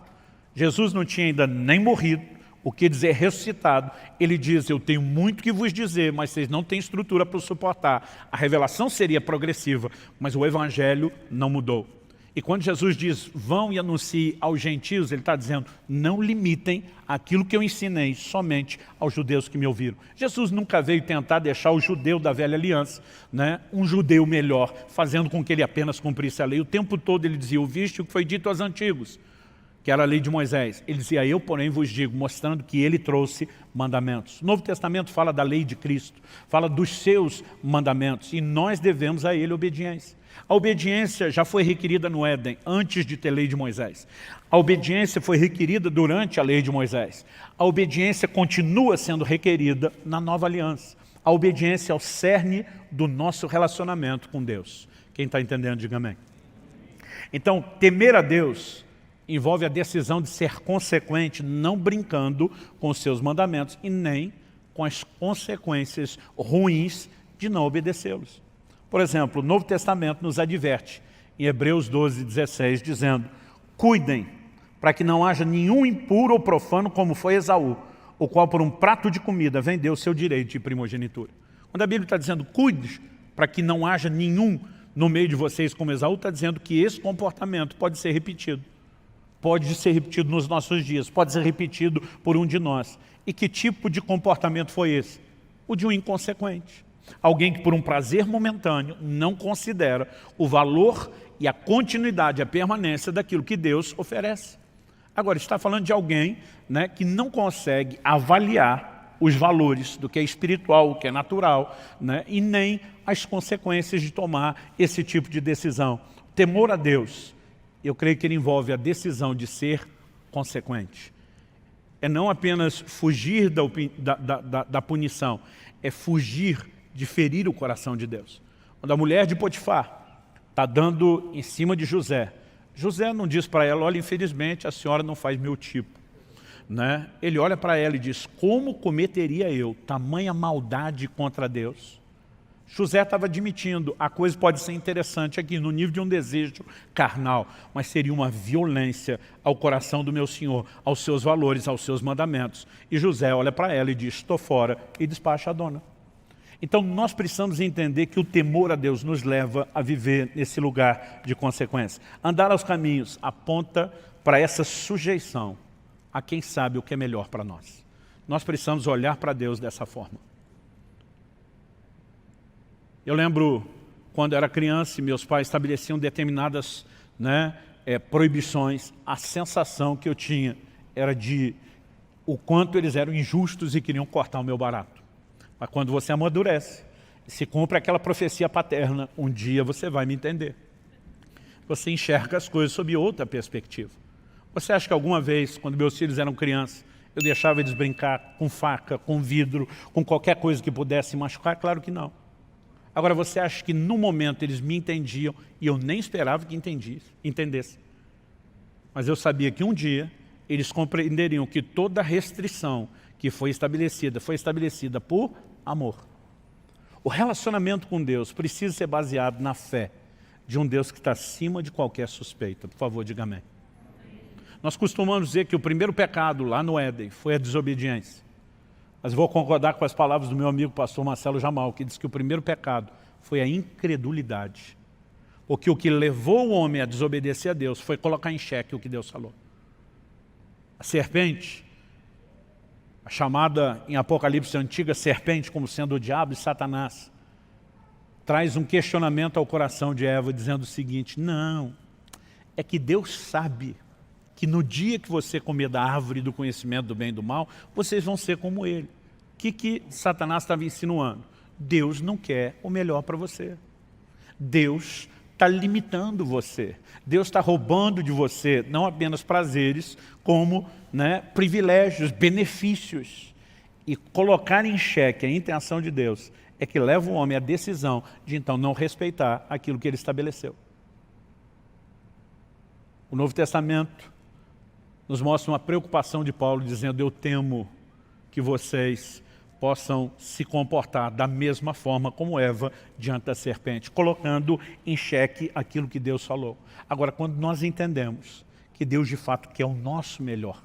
Jesus não tinha ainda nem morrido, o que dizer ressuscitado. Ele diz, eu tenho muito que vos dizer, mas vocês não têm estrutura para suportar. A revelação seria progressiva, mas o Evangelho não mudou. E quando Jesus diz, vão e anunciem aos gentios, ele está dizendo, não limitem aquilo que eu ensinei somente aos judeus que me ouviram. Jesus nunca veio tentar deixar o judeu da velha aliança, né, um judeu melhor, fazendo com que ele apenas cumprisse a lei. O tempo todo ele dizia, ouviste o que foi dito aos antigos, que era a lei de Moisés. Ele dizia, eu porém vos digo, mostrando que ele trouxe mandamentos. O Novo Testamento fala da lei de Cristo, fala dos seus mandamentos, e nós devemos a ele obediência. A obediência já foi requerida no Éden, antes de ter lei de Moisés. A obediência foi requerida durante a lei de Moisés. A obediência continua sendo requerida na nova aliança. A obediência é o cerne do nosso relacionamento com Deus. Quem está entendendo, diga amém. Então, temer a Deus envolve a decisão de ser consequente, não brincando com os seus mandamentos e nem com as consequências ruins de não obedecê-los. Por exemplo, o Novo Testamento nos adverte, em Hebreus 12, 16, dizendo, cuidem para que não haja nenhum impuro ou profano como foi Esaú, o qual por um prato de comida vendeu seu direito de primogenitura. Quando a Bíblia está dizendo, cuide para que não haja nenhum no meio de vocês como Esaú, está dizendo que esse comportamento pode ser repetido. Pode ser repetido nos nossos dias, pode ser repetido por um de nós. E que tipo de comportamento foi esse? O de um inconsequente. Alguém que por um prazer momentâneo não considera o valor e a continuidade, a permanência daquilo que Deus oferece. Agora, está falando de alguém, né, que não consegue avaliar os valores do que é espiritual, o que é natural, né, e nem as consequências de tomar esse tipo de decisão. Temor a Deus, eu creio que ele envolve a decisão de ser consequente. É não apenas fugir da punição, é fugir de ferir o coração de Deus. Quando a mulher de Potifar está dando em cima de José, José não diz para ela, olha, infelizmente a senhora não faz meu tipo. Né? Ele olha para ela e diz, como cometeria eu tamanha maldade contra Deus? José estava admitindo, a coisa pode ser interessante aqui, no nível de um desejo carnal, mas seria uma violência ao coração do meu Senhor, aos seus valores, aos seus mandamentos. E José olha para ela e diz, estou fora, e despacha a dona. Então nós precisamos entender que o temor a Deus nos leva a viver nesse lugar de consequência. Andar aos caminhos aponta para essa sujeição a quem sabe o que é melhor para nós. Nós precisamos olhar para Deus dessa forma. Eu lembro quando era criança e meus pais estabeleciam determinadas, né, proibições, a sensação que eu tinha era de o quanto eles eram injustos e queriam cortar o meu barato. Mas quando você amadurece, se cumpre aquela profecia paterna, um dia você vai me entender. Você enxerga as coisas sob outra perspectiva. Você acha que alguma vez, quando meus filhos eram crianças, eu deixava eles brincar com faca, com vidro, com qualquer coisa que pudesse machucar? Claro que não. Agora, você acha que no momento eles me entendiam e eu nem esperava que entendessem. Mas eu sabia que um dia eles compreenderiam que toda restrição que foi estabelecida por amor. O relacionamento com Deus precisa ser baseado na fé de um Deus que está acima de qualquer suspeita. Por favor, diga amém. Nós costumamos dizer que o primeiro pecado lá no Éden foi a desobediência. Mas vou concordar com as palavras do meu amigo pastor Marcelo Jamal, que diz que o primeiro pecado foi a incredulidade. Porque o que levou o homem a desobedecer a Deus foi colocar em xeque o que Deus falou. A serpente, a chamada em Apocalipse antiga serpente como sendo o diabo e Satanás, traz um questionamento ao coração de Eva dizendo o seguinte: não, é que Deus sabe que no dia que você comer da árvore do conhecimento do bem e do mal, vocês vão ser como ele. O que Satanás estava insinuando? Deus não quer o melhor para você. Deus está limitando você. Deus está roubando de você não apenas prazeres, como privilégios, benefícios. E colocar em xeque a intenção de Deus é que leva o homem à decisão de então não respeitar aquilo que ele estabeleceu. O Novo Testamento nos mostra uma preocupação de Paulo dizendo: eu temo que vocês possam se comportar da mesma forma como Eva diante da serpente, colocando em xeque aquilo que Deus falou. Agora, quando nós entendemos que Deus de fato quer o nosso melhor,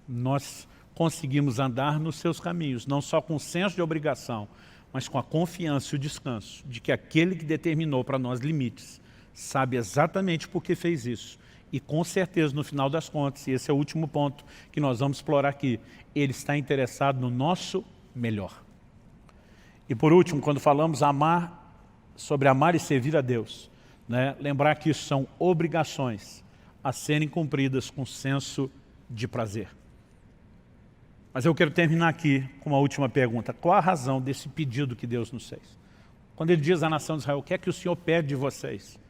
nós conseguimos andar nos seus caminhos, não só com o senso de obrigação, mas com a confiança e o descanso de que aquele que determinou para nós limites sabe exatamente por que fez isso. E com certeza, no final das contas, e esse é o último ponto que nós vamos explorar aqui, ele está interessado no nosso melhor. E por último, quando falamos sobre amar e servir a Deus, lembrar que isso são obrigações a serem cumpridas com senso de prazer. Mas eu quero terminar aqui com uma última pergunta. Qual a razão desse pedido que Deus nos fez? Quando ele diz à nação de Israel: o que é que o Senhor pede de vocês?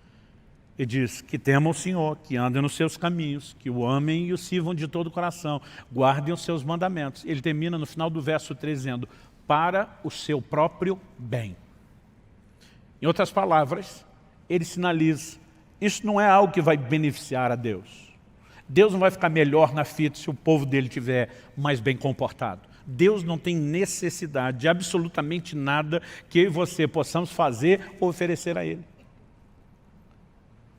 Ele diz que temam o Senhor, que andem nos seus caminhos, que o amem e o sirvam de todo o coração, guardem os seus mandamentos. Ele termina no final do verso 3 dizendo: para o seu próprio bem. Em outras palavras, ele sinaliza: isso não é algo que vai beneficiar a Deus. Deus não vai ficar melhor na fita se o povo dele estiver mais bem comportado. Deus não tem necessidade de absolutamente nada que eu e você possamos fazer ou oferecer a ele.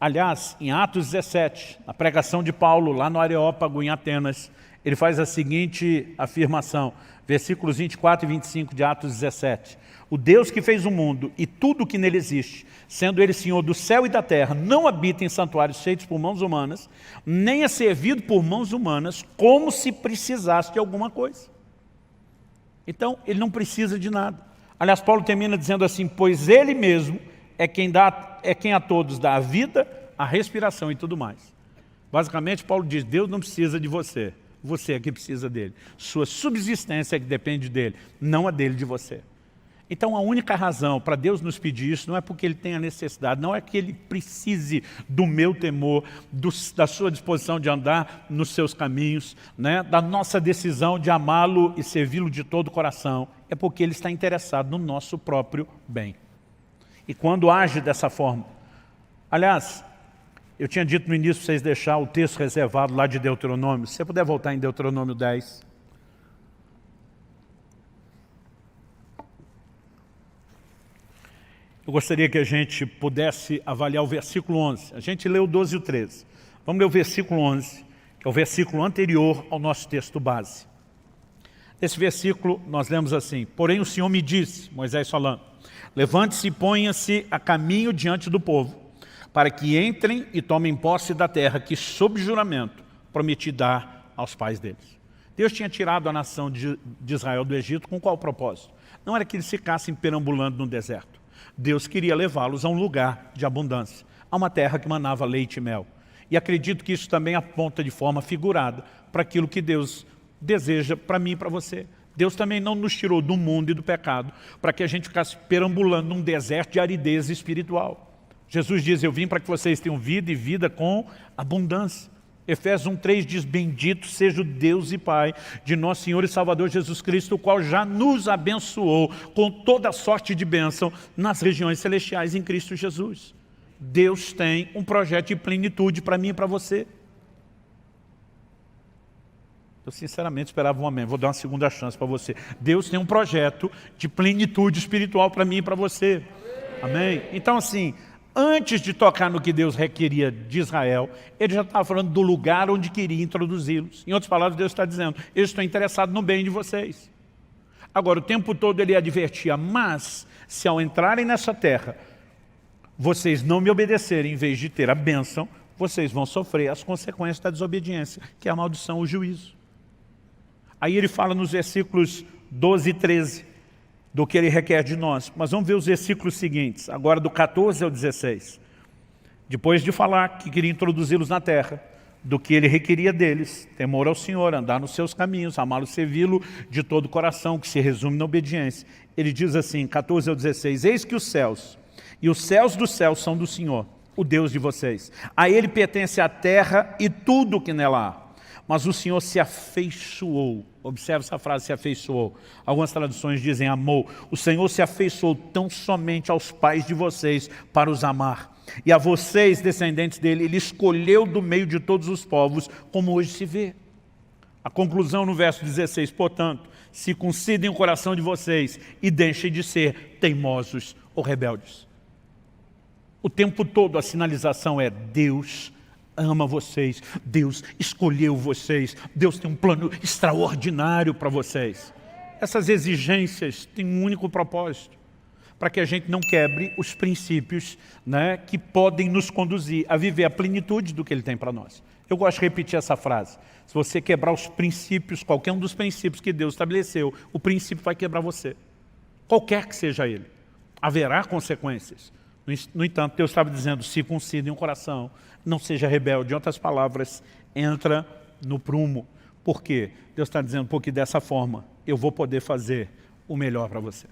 Aliás, em Atos 17, na pregação de Paulo, lá no Areópago, em Atenas, ele faz a seguinte afirmação, versículos 24 e 25 de Atos 17. O Deus que fez o mundo e tudo o que nele existe, sendo ele Senhor do céu e da terra, não habita em santuários feitos por mãos humanas, nem é servido por mãos humanas, como se precisasse de alguma coisa. Então, ele não precisa de nada. Aliás, Paulo termina dizendo assim: pois ele mesmo é quem a todos dá a vida, a respiração e tudo mais. Basicamente, Paulo diz: Deus não precisa de você, você é que precisa dele. Sua subsistência é que depende dele, não a dele de você. Então, a única razão para Deus nos pedir isso não é porque ele tenha necessidade, não é que ele precise do meu temor, da sua disposição de andar nos seus caminhos, da nossa decisão de amá-lo e servi-lo de todo o coração. É porque ele está interessado no nosso próprio bem. E quando age dessa forma, aliás, eu tinha dito no início para vocês deixar o texto reservado lá de Deuteronômio. Se você puder voltar em Deuteronômio 10. Eu gostaria que a gente pudesse avaliar o versículo 11. A gente leu o 12 e o 13. Vamos ler o versículo 11, que é o versículo anterior ao nosso texto base. Nesse versículo nós lemos assim: porém o Senhor me disse, Moisés falando, levante-se e ponha-se a caminho diante do povo, para que entrem e tomem posse da terra que, sob juramento, prometi dar aos pais deles. Deus tinha tirado a nação de Israel do Egito com qual propósito? Não era que eles ficassem perambulando no deserto. Deus queria levá-los a um lugar de abundância, a uma terra que manava leite e mel. E acredito que isso também aponta de forma figurada para aquilo que Deus deseja para mim e para você. Deus também não nos tirou do mundo e do pecado para que a gente ficasse perambulando num deserto de aridez espiritual. Jesus diz, eu vim para que vocês tenham vida e vida com abundância. Efésios 1:3 diz, bendito seja o Deus e Pai de nosso Senhor e Salvador Jesus Cristo, o qual já nos abençoou com toda sorte de bênção nas regiões celestiais em Cristo Jesus. Deus tem um projeto de plenitude para mim e para você. Eu sinceramente esperava um amém, vou dar uma segunda chance para você. Deus tem um projeto de plenitude espiritual para mim e para você. Amém? Então assim, antes de tocar no que Deus requeria de Israel, ele já estava falando do lugar onde queria introduzi-los. Em outras palavras, Deus está dizendo, eu estou interessado no bem de vocês. Agora, o tempo todo ele advertia, mas se ao entrarem nessa terra, vocês não me obedecerem em vez de ter a bênção, vocês vão sofrer as consequências da desobediência, que é a maldição, o juízo. Aí ele fala nos versículos 12 e 13, do que ele requer de nós. Mas vamos ver os versículos seguintes, agora do 14 ao 16. Depois de falar que queria introduzi-los na terra, do que ele requeria deles, temor ao Senhor, andar nos seus caminhos, amá-lo, servi-lo de todo o coração, que se resume na obediência. Ele diz assim, 14 ao 16, eis que os céus, e os céus dos céus são do Senhor, o Deus de vocês. A ele pertence a terra e tudo o que nela há. Mas o Senhor se afeiçoou. Observe essa frase, se afeiçoou. Algumas traduções dizem amou. O Senhor se afeiçoou tão somente aos pais de vocês para os amar. E a vocês, descendentes dele, ele escolheu do meio de todos os povos, como hoje se vê. A conclusão no verso 16, portanto, circuncidem o coração de vocês e deixem de ser teimosos ou rebeldes. O tempo todo a sinalização é Deus ama vocês, Deus escolheu vocês, Deus tem um plano extraordinário para vocês. Essas exigências têm um único propósito, para que a gente não quebre os princípios, né, que podem nos conduzir a viver a plenitude do que Ele tem para nós. Eu gosto de repetir essa frase, se você quebrar os princípios, qualquer um dos princípios que Deus estabeleceu, o princípio vai quebrar você, qualquer que seja ele, haverá consequências. No entanto, Deus estava dizendo, circuncidem o coração, não seja rebelde. Em outras palavras, entra no prumo. Por quê? Deus está dizendo, porque dessa forma eu vou poder fazer o melhor para você.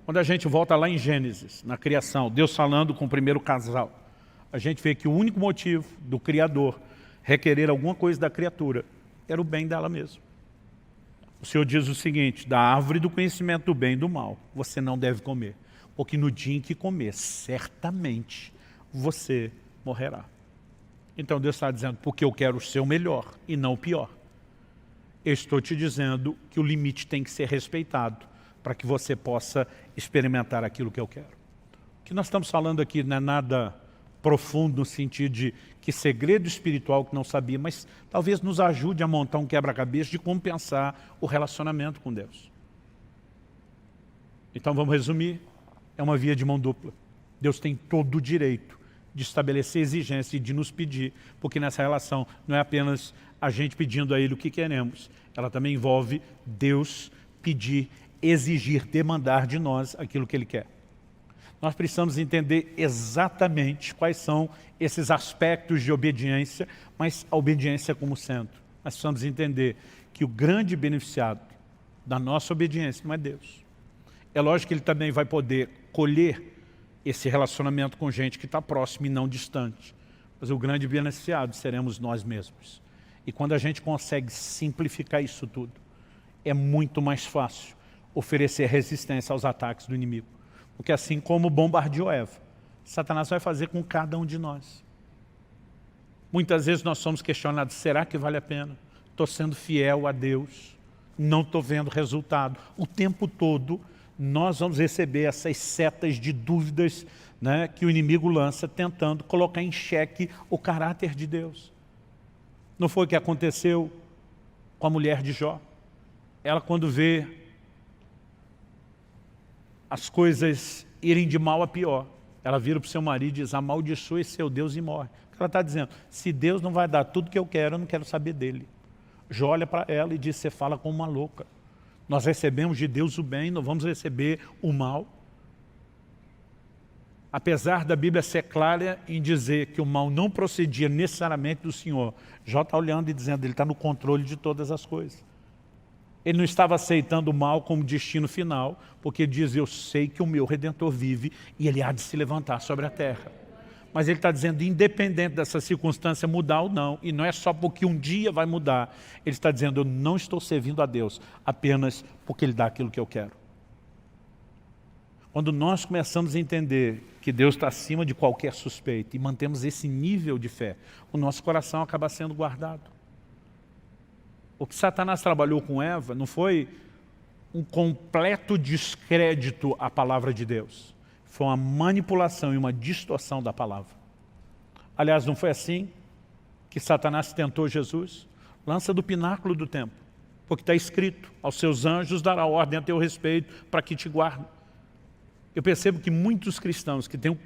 Quando a gente volta lá em Gênesis, na criação, Deus falando com o primeiro casal, a gente vê que o único motivo do Criador requerer alguma coisa da criatura era o bem dela mesmo. O Senhor diz o seguinte, da árvore do conhecimento do bem e do mal, você não deve comer. Porque no dia em que comer, certamente você morrerá. Então Deus está dizendo, porque eu quero o seu melhor e não o pior. Eu estou te dizendo que o limite tem que ser respeitado para que você possa experimentar aquilo que eu quero. O que nós estamos falando aqui não é nada profundo no sentido de que segredo espiritual que não sabia, mas talvez nos ajude a montar um quebra-cabeça de como pensar o relacionamento com Deus. Então vamos resumir. É uma via de mão dupla. Deus tem todo o direito de estabelecer exigência e de nos pedir, porque nessa relação não é apenas a gente pedindo a Ele o que queremos, ela também envolve Deus pedir, exigir, demandar de nós aquilo que Ele quer. Nós precisamos entender exatamente quais são esses aspectos de obediência, mas a obediência como centro. Nós precisamos entender que o grande beneficiado da nossa obediência não é Deus. É lógico que Ele também vai poder colher esse relacionamento com gente que está próximo e não distante. Mas o grande beneficiado seremos nós mesmos. E quando a gente consegue simplificar isso tudo, é muito mais fácil oferecer resistência aos ataques do inimigo. Porque assim como bombardeou Eva, Satanás vai fazer com cada um de nós. Muitas vezes nós somos questionados, será que vale a pena? Estou sendo fiel a Deus, não estou vendo resultado. O tempo todo nós vamos receber essas setas de dúvidas, né, que o inimigo lança tentando colocar em xeque o caráter de Deus. Não foi o que aconteceu com a mulher de Jó? Ela, quando vê as coisas irem de mal a pior, ela vira para o seu marido e diz, amaldiçoe seu Deus e morre. Ela está dizendo, se Deus não vai dar tudo que eu não quero saber dele. Jó olha para ela e diz, você fala como uma louca. Nós recebemos de Deus o bem, não vamos receber o mal. apesar da Bíblia ser clara em dizer que o mal não procedia necessariamente do Senhor, Jó está olhando e dizendo, ele está no controle de todas as coisas. Ele não estava aceitando o mal como destino final, porque ele diz, eu sei que o meu Redentor vive e ele há de se levantar sobre a terra. Mas ele está dizendo, independente dessa circunstância mudar ou não, e não é só porque um dia vai mudar, ele está dizendo, eu não estou servindo a Deus apenas porque Ele dá aquilo que eu quero. Quando nós começamos a entender que Deus está acima de qualquer suspeita e mantemos esse nível de fé, o nosso coração acaba sendo guardado. O que Satanás trabalhou com Eva não foi um completo descrédito à palavra de Deus. Foi uma manipulação e uma distorção da palavra. Aliás, não foi assim que Satanás tentou Jesus? Lança do pináculo do templo, porque está escrito, aos seus anjos dará ordem a teu respeito para que te guardem. Eu percebo que muitos cristãos que têm um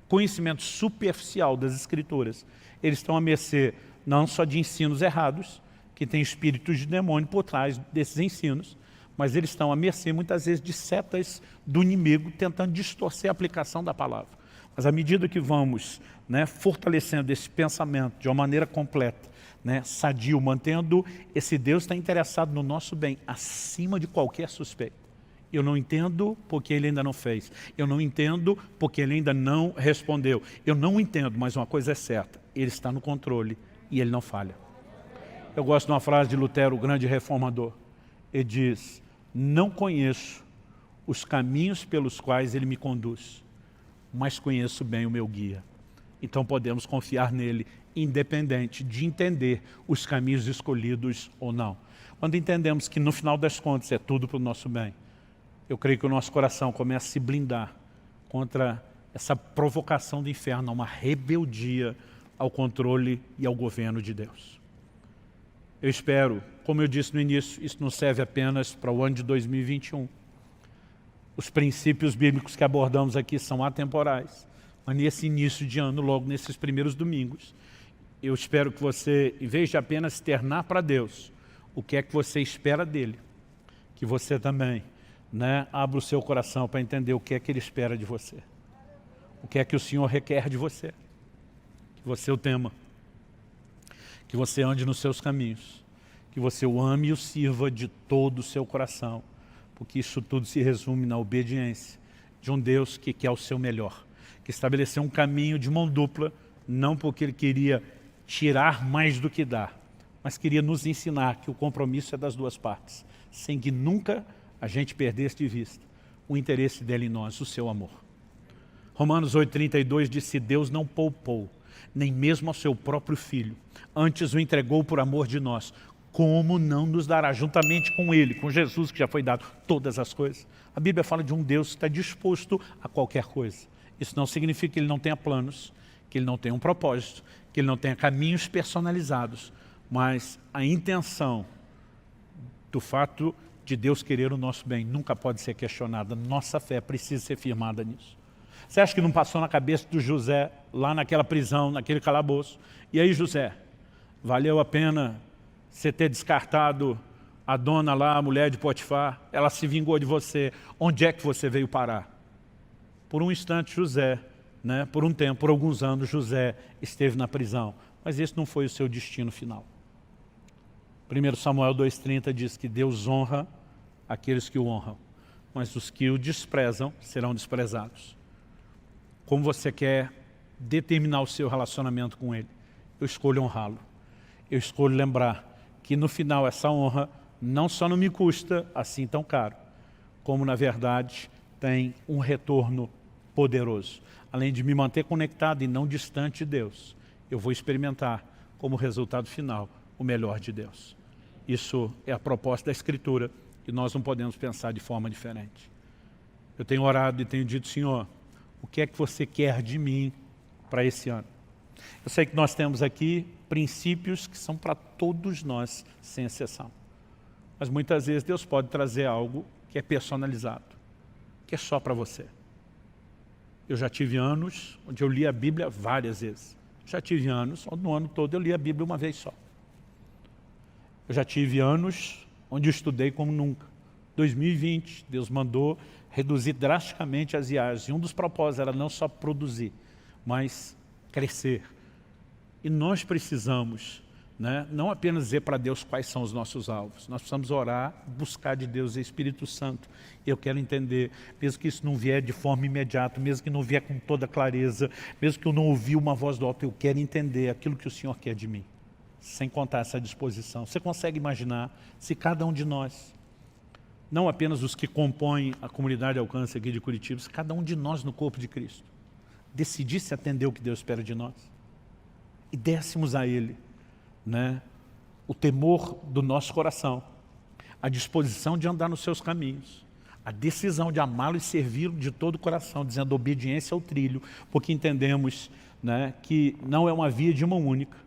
conhecimento superficial das Escrituras, eles estão à mercê não só de ensinos errados, que tem espíritos de demônio por trás desses ensinos, mas eles estão à mercê muitas vezes de setas do inimigo tentando distorcer a aplicação da palavra. Mas à medida que vamos fortalecendo esse pensamento de uma maneira completa, sadio, mantendo esse Deus está interessado no nosso bem, acima de qualquer suspeita. Eu não entendo porque Ele ainda não fez. Eu não entendo porque Ele ainda não respondeu. Eu não entendo, mas uma coisa é certa, Ele está no controle e Ele não falha. Eu gosto de uma frase de Lutero, o grande reformador. Ele diz, não conheço os caminhos pelos quais Ele me conduz, mas conheço bem o meu guia. Então podemos confiar nele, independente de entender os caminhos escolhidos ou não. Quando entendemos que no final das contas é tudo para o nosso bem, eu creio que o nosso coração começa a se blindar contra essa provocação do inferno, uma rebeldia ao controle e ao governo de Deus. Eu espero, como eu disse no início, isso não serve apenas para o ano de 2021. Os princípios bíblicos que abordamos aqui são atemporais. Mas nesse início de ano, logo nesses primeiros domingos, eu espero que você, em vez de apenas externar para Deus o que é que você espera dele, que você também abra o seu coração para entender o que é que Ele espera de você. O que é que o Senhor requer de você. Que você o tema. Que você ande nos seus caminhos. Que você o ame e o sirva de todo o seu coração. Porque isso tudo se resume na obediência de um Deus que quer o seu melhor. Que estabeleceu um caminho de mão dupla, não porque Ele queria tirar mais do que dar, mas queria nos ensinar que o compromisso é das duas partes, sem que nunca a gente perdesse de vista o interesse dele em nós, o seu amor. Romanos 8,32 diz, se Deus não poupou, nem mesmo ao seu próprio Filho, antes o entregou por amor de nós, como não nos dará juntamente com Ele, com Jesus que já foi dado todas as coisas? A Bíblia fala de um Deus que está disposto a qualquer coisa. Isso não significa que Ele não tenha planos, que Ele não tenha um propósito, que Ele não tenha caminhos personalizados, mas a intenção do fato de Deus querer o nosso bem nunca pode ser questionada. Nossa fé precisa ser firmada nisso. Você acha que não passou na cabeça do José, lá naquela prisão, naquele calabouço? E aí, José, valeu a pena você ter descartado a dona lá, a mulher de Potifar? Ela se vingou de você. Onde é que você veio parar? Por um instante, José, por um tempo, por alguns anos, José esteve na prisão. Mas esse não foi o seu destino final. 1 Samuel 2,30 diz que Deus honra aqueles que o honram, mas os que o desprezam serão desprezados. Como você quer determinar o seu relacionamento com Ele? Eu escolho honrá-lo. Eu escolho lembrar que no final essa honra não só não me custa assim tão caro, como na verdade tem um retorno poderoso. Além de me manter conectado e não distante de Deus, eu vou experimentar como resultado final o melhor de Deus. Isso é a proposta da Escritura e nós não podemos pensar de forma diferente. Eu tenho orado e tenho dito, Senhor, o que é que você quer de mim para esse ano? Eu sei que nós temos aqui princípios que são para todos nós, sem exceção. Mas muitas vezes Deus pode trazer algo que é personalizado, que é só para você. Eu já tive anos onde eu li a Bíblia várias vezes. Já tive anos onde no ano todo eu li a Bíblia uma vez só. Eu já tive anos onde eu estudei como nunca. 2020, Deus mandou reduzir drasticamente as viagens. E um dos propósitos era não só produzir, mas crescer. E nós precisamos, né, não apenas dizer para Deus quais são os nossos alvos. Nós precisamos orar, buscar de Deus o Espírito Santo. Eu quero entender, mesmo que isso não vier de forma imediata, mesmo que não vier com toda clareza, mesmo que eu não ouvi uma voz do alto, eu quero entender aquilo que o Senhor quer de mim. Sem contar essa disposição. Você consegue imaginar se cada um de nós, não apenas os que compõem a comunidade de alcance aqui de Curitiba, se cada um de nós no corpo de Cristo decidisse atender o que Deus espera de nós e dessemos a Ele, né, o temor do nosso coração, a disposição de andar nos seus caminhos, a decisão de amá-lo e servi-lo de todo o coração, dizendo obediência ao trilho, porque entendemos, né, que não é uma via de mão única,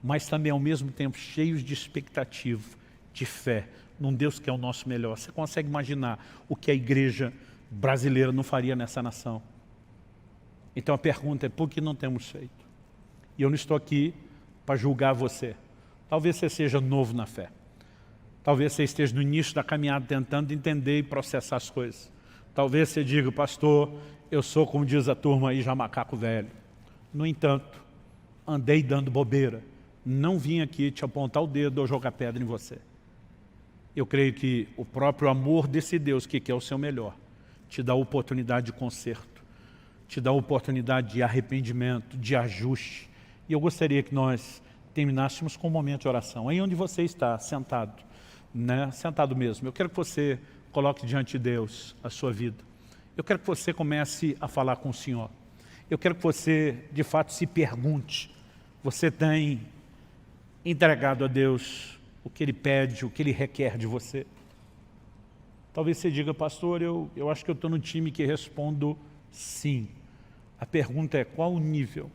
mas também ao mesmo tempo cheios de expectativa, de fé, num Deus que é o nosso melhor. Você consegue imaginar o que a igreja brasileira não faria nessa nação? Então a pergunta é, por que não temos feito? E eu não estou aqui para julgar você. Talvez você seja novo na fé. Talvez você esteja no início da caminhada tentando entender e processar as coisas. Talvez você diga, pastor, eu sou, como diz a turma aí, já macaco velho. No entanto, andei dando bobeira. Não vim aqui te apontar o dedo ou jogar pedra em você. Eu creio que o próprio amor desse Deus, que quer o seu melhor, te dá a oportunidade de conserto, te dá a oportunidade de arrependimento, de ajuste. E eu gostaria que nós terminássemos com um momento de oração. Aí onde você está, sentado, né? Sentado mesmo. Eu quero que você coloque diante de Deus a sua vida. Eu quero que você comece a falar com o Senhor. Eu quero que você, de fato, se pergunte. Você tem entregado a Deus o que Ele pede, o que Ele requer de você? Talvez você diga, pastor, eu acho que eu estou no time que respondo sim. A pergunta é, qual o nível?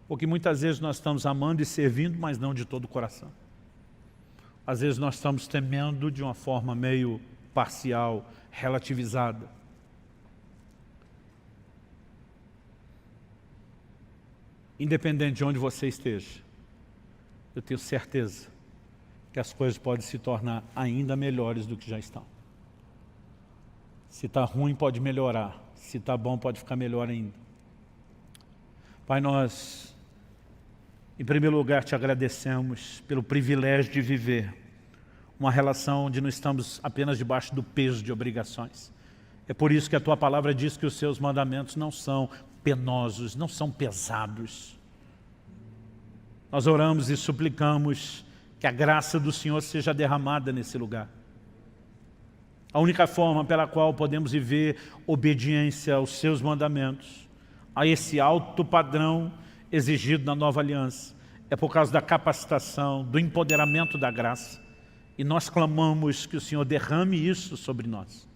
Porque muitas vezes nós estamos amando e servindo, mas não de todo o coração. Às vezes nós estamos temendo de uma forma meio parcial, relativizada. Independente de onde você esteja, eu tenho certeza que as coisas podem se tornar ainda melhores do que já estão. Se está ruim, pode melhorar. Se está bom, pode ficar melhor ainda. Pai, nós, em primeiro lugar, te agradecemos pelo privilégio de viver uma relação onde não estamos apenas debaixo do peso de obrigações. É por isso que a Tua palavra diz que os Seus mandamentos não são penosos, não são pesados. Nós oramos e suplicamos que a graça do Senhor seja derramada nesse lugar. A única forma pela qual podemos viver obediência aos Seus mandamentos, a esse alto padrão exigido na nova aliança, é por causa da capacitação, do empoderamento da graça. E nós clamamos que o Senhor derrame isso sobre nós.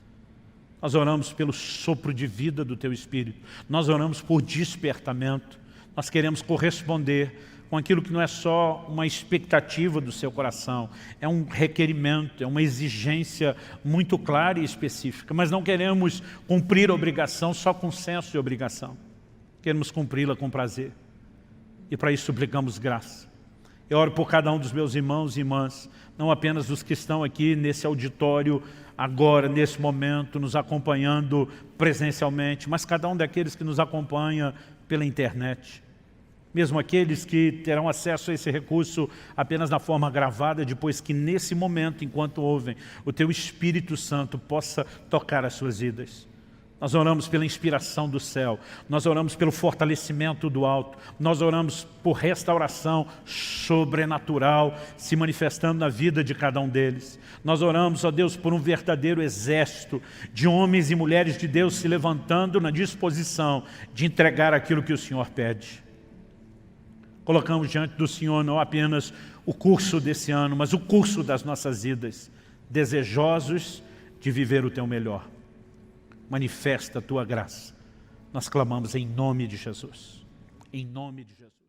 Nós oramos pelo sopro de vida do Teu Espírito. Nós oramos por despertamento. Nós queremos corresponder com aquilo que não é só uma expectativa do seu coração, é um requerimento, é uma exigência muito clara e específica, mas não queremos cumprir a obrigação só com senso de obrigação, queremos cumpri-la com prazer, e para isso suplicamos graça. Eu oro por cada um dos meus irmãos e irmãs, não apenas dos que estão aqui nesse auditório, agora, nesse momento, nos acompanhando presencialmente, mas cada um daqueles que nos acompanha pela internet. Mesmo aqueles que terão acesso a esse recurso apenas na forma gravada, depois que nesse momento, enquanto ouvem, o Teu Espírito Santo possa tocar as suas vidas. Nós oramos pela inspiração do céu, nós oramos pelo fortalecimento do alto, nós oramos por restauração sobrenatural se manifestando na vida de cada um deles. Nós oramos, ó Deus, por um verdadeiro exército de homens e mulheres de Deus se levantando na disposição de entregar aquilo que o Senhor pede. Colocamos diante do Senhor não apenas o curso desse ano, mas o curso das nossas vidas, desejosos de viver o Teu melhor. Manifesta a Tua graça. Nós clamamos em nome de Jesus. Em nome de Jesus.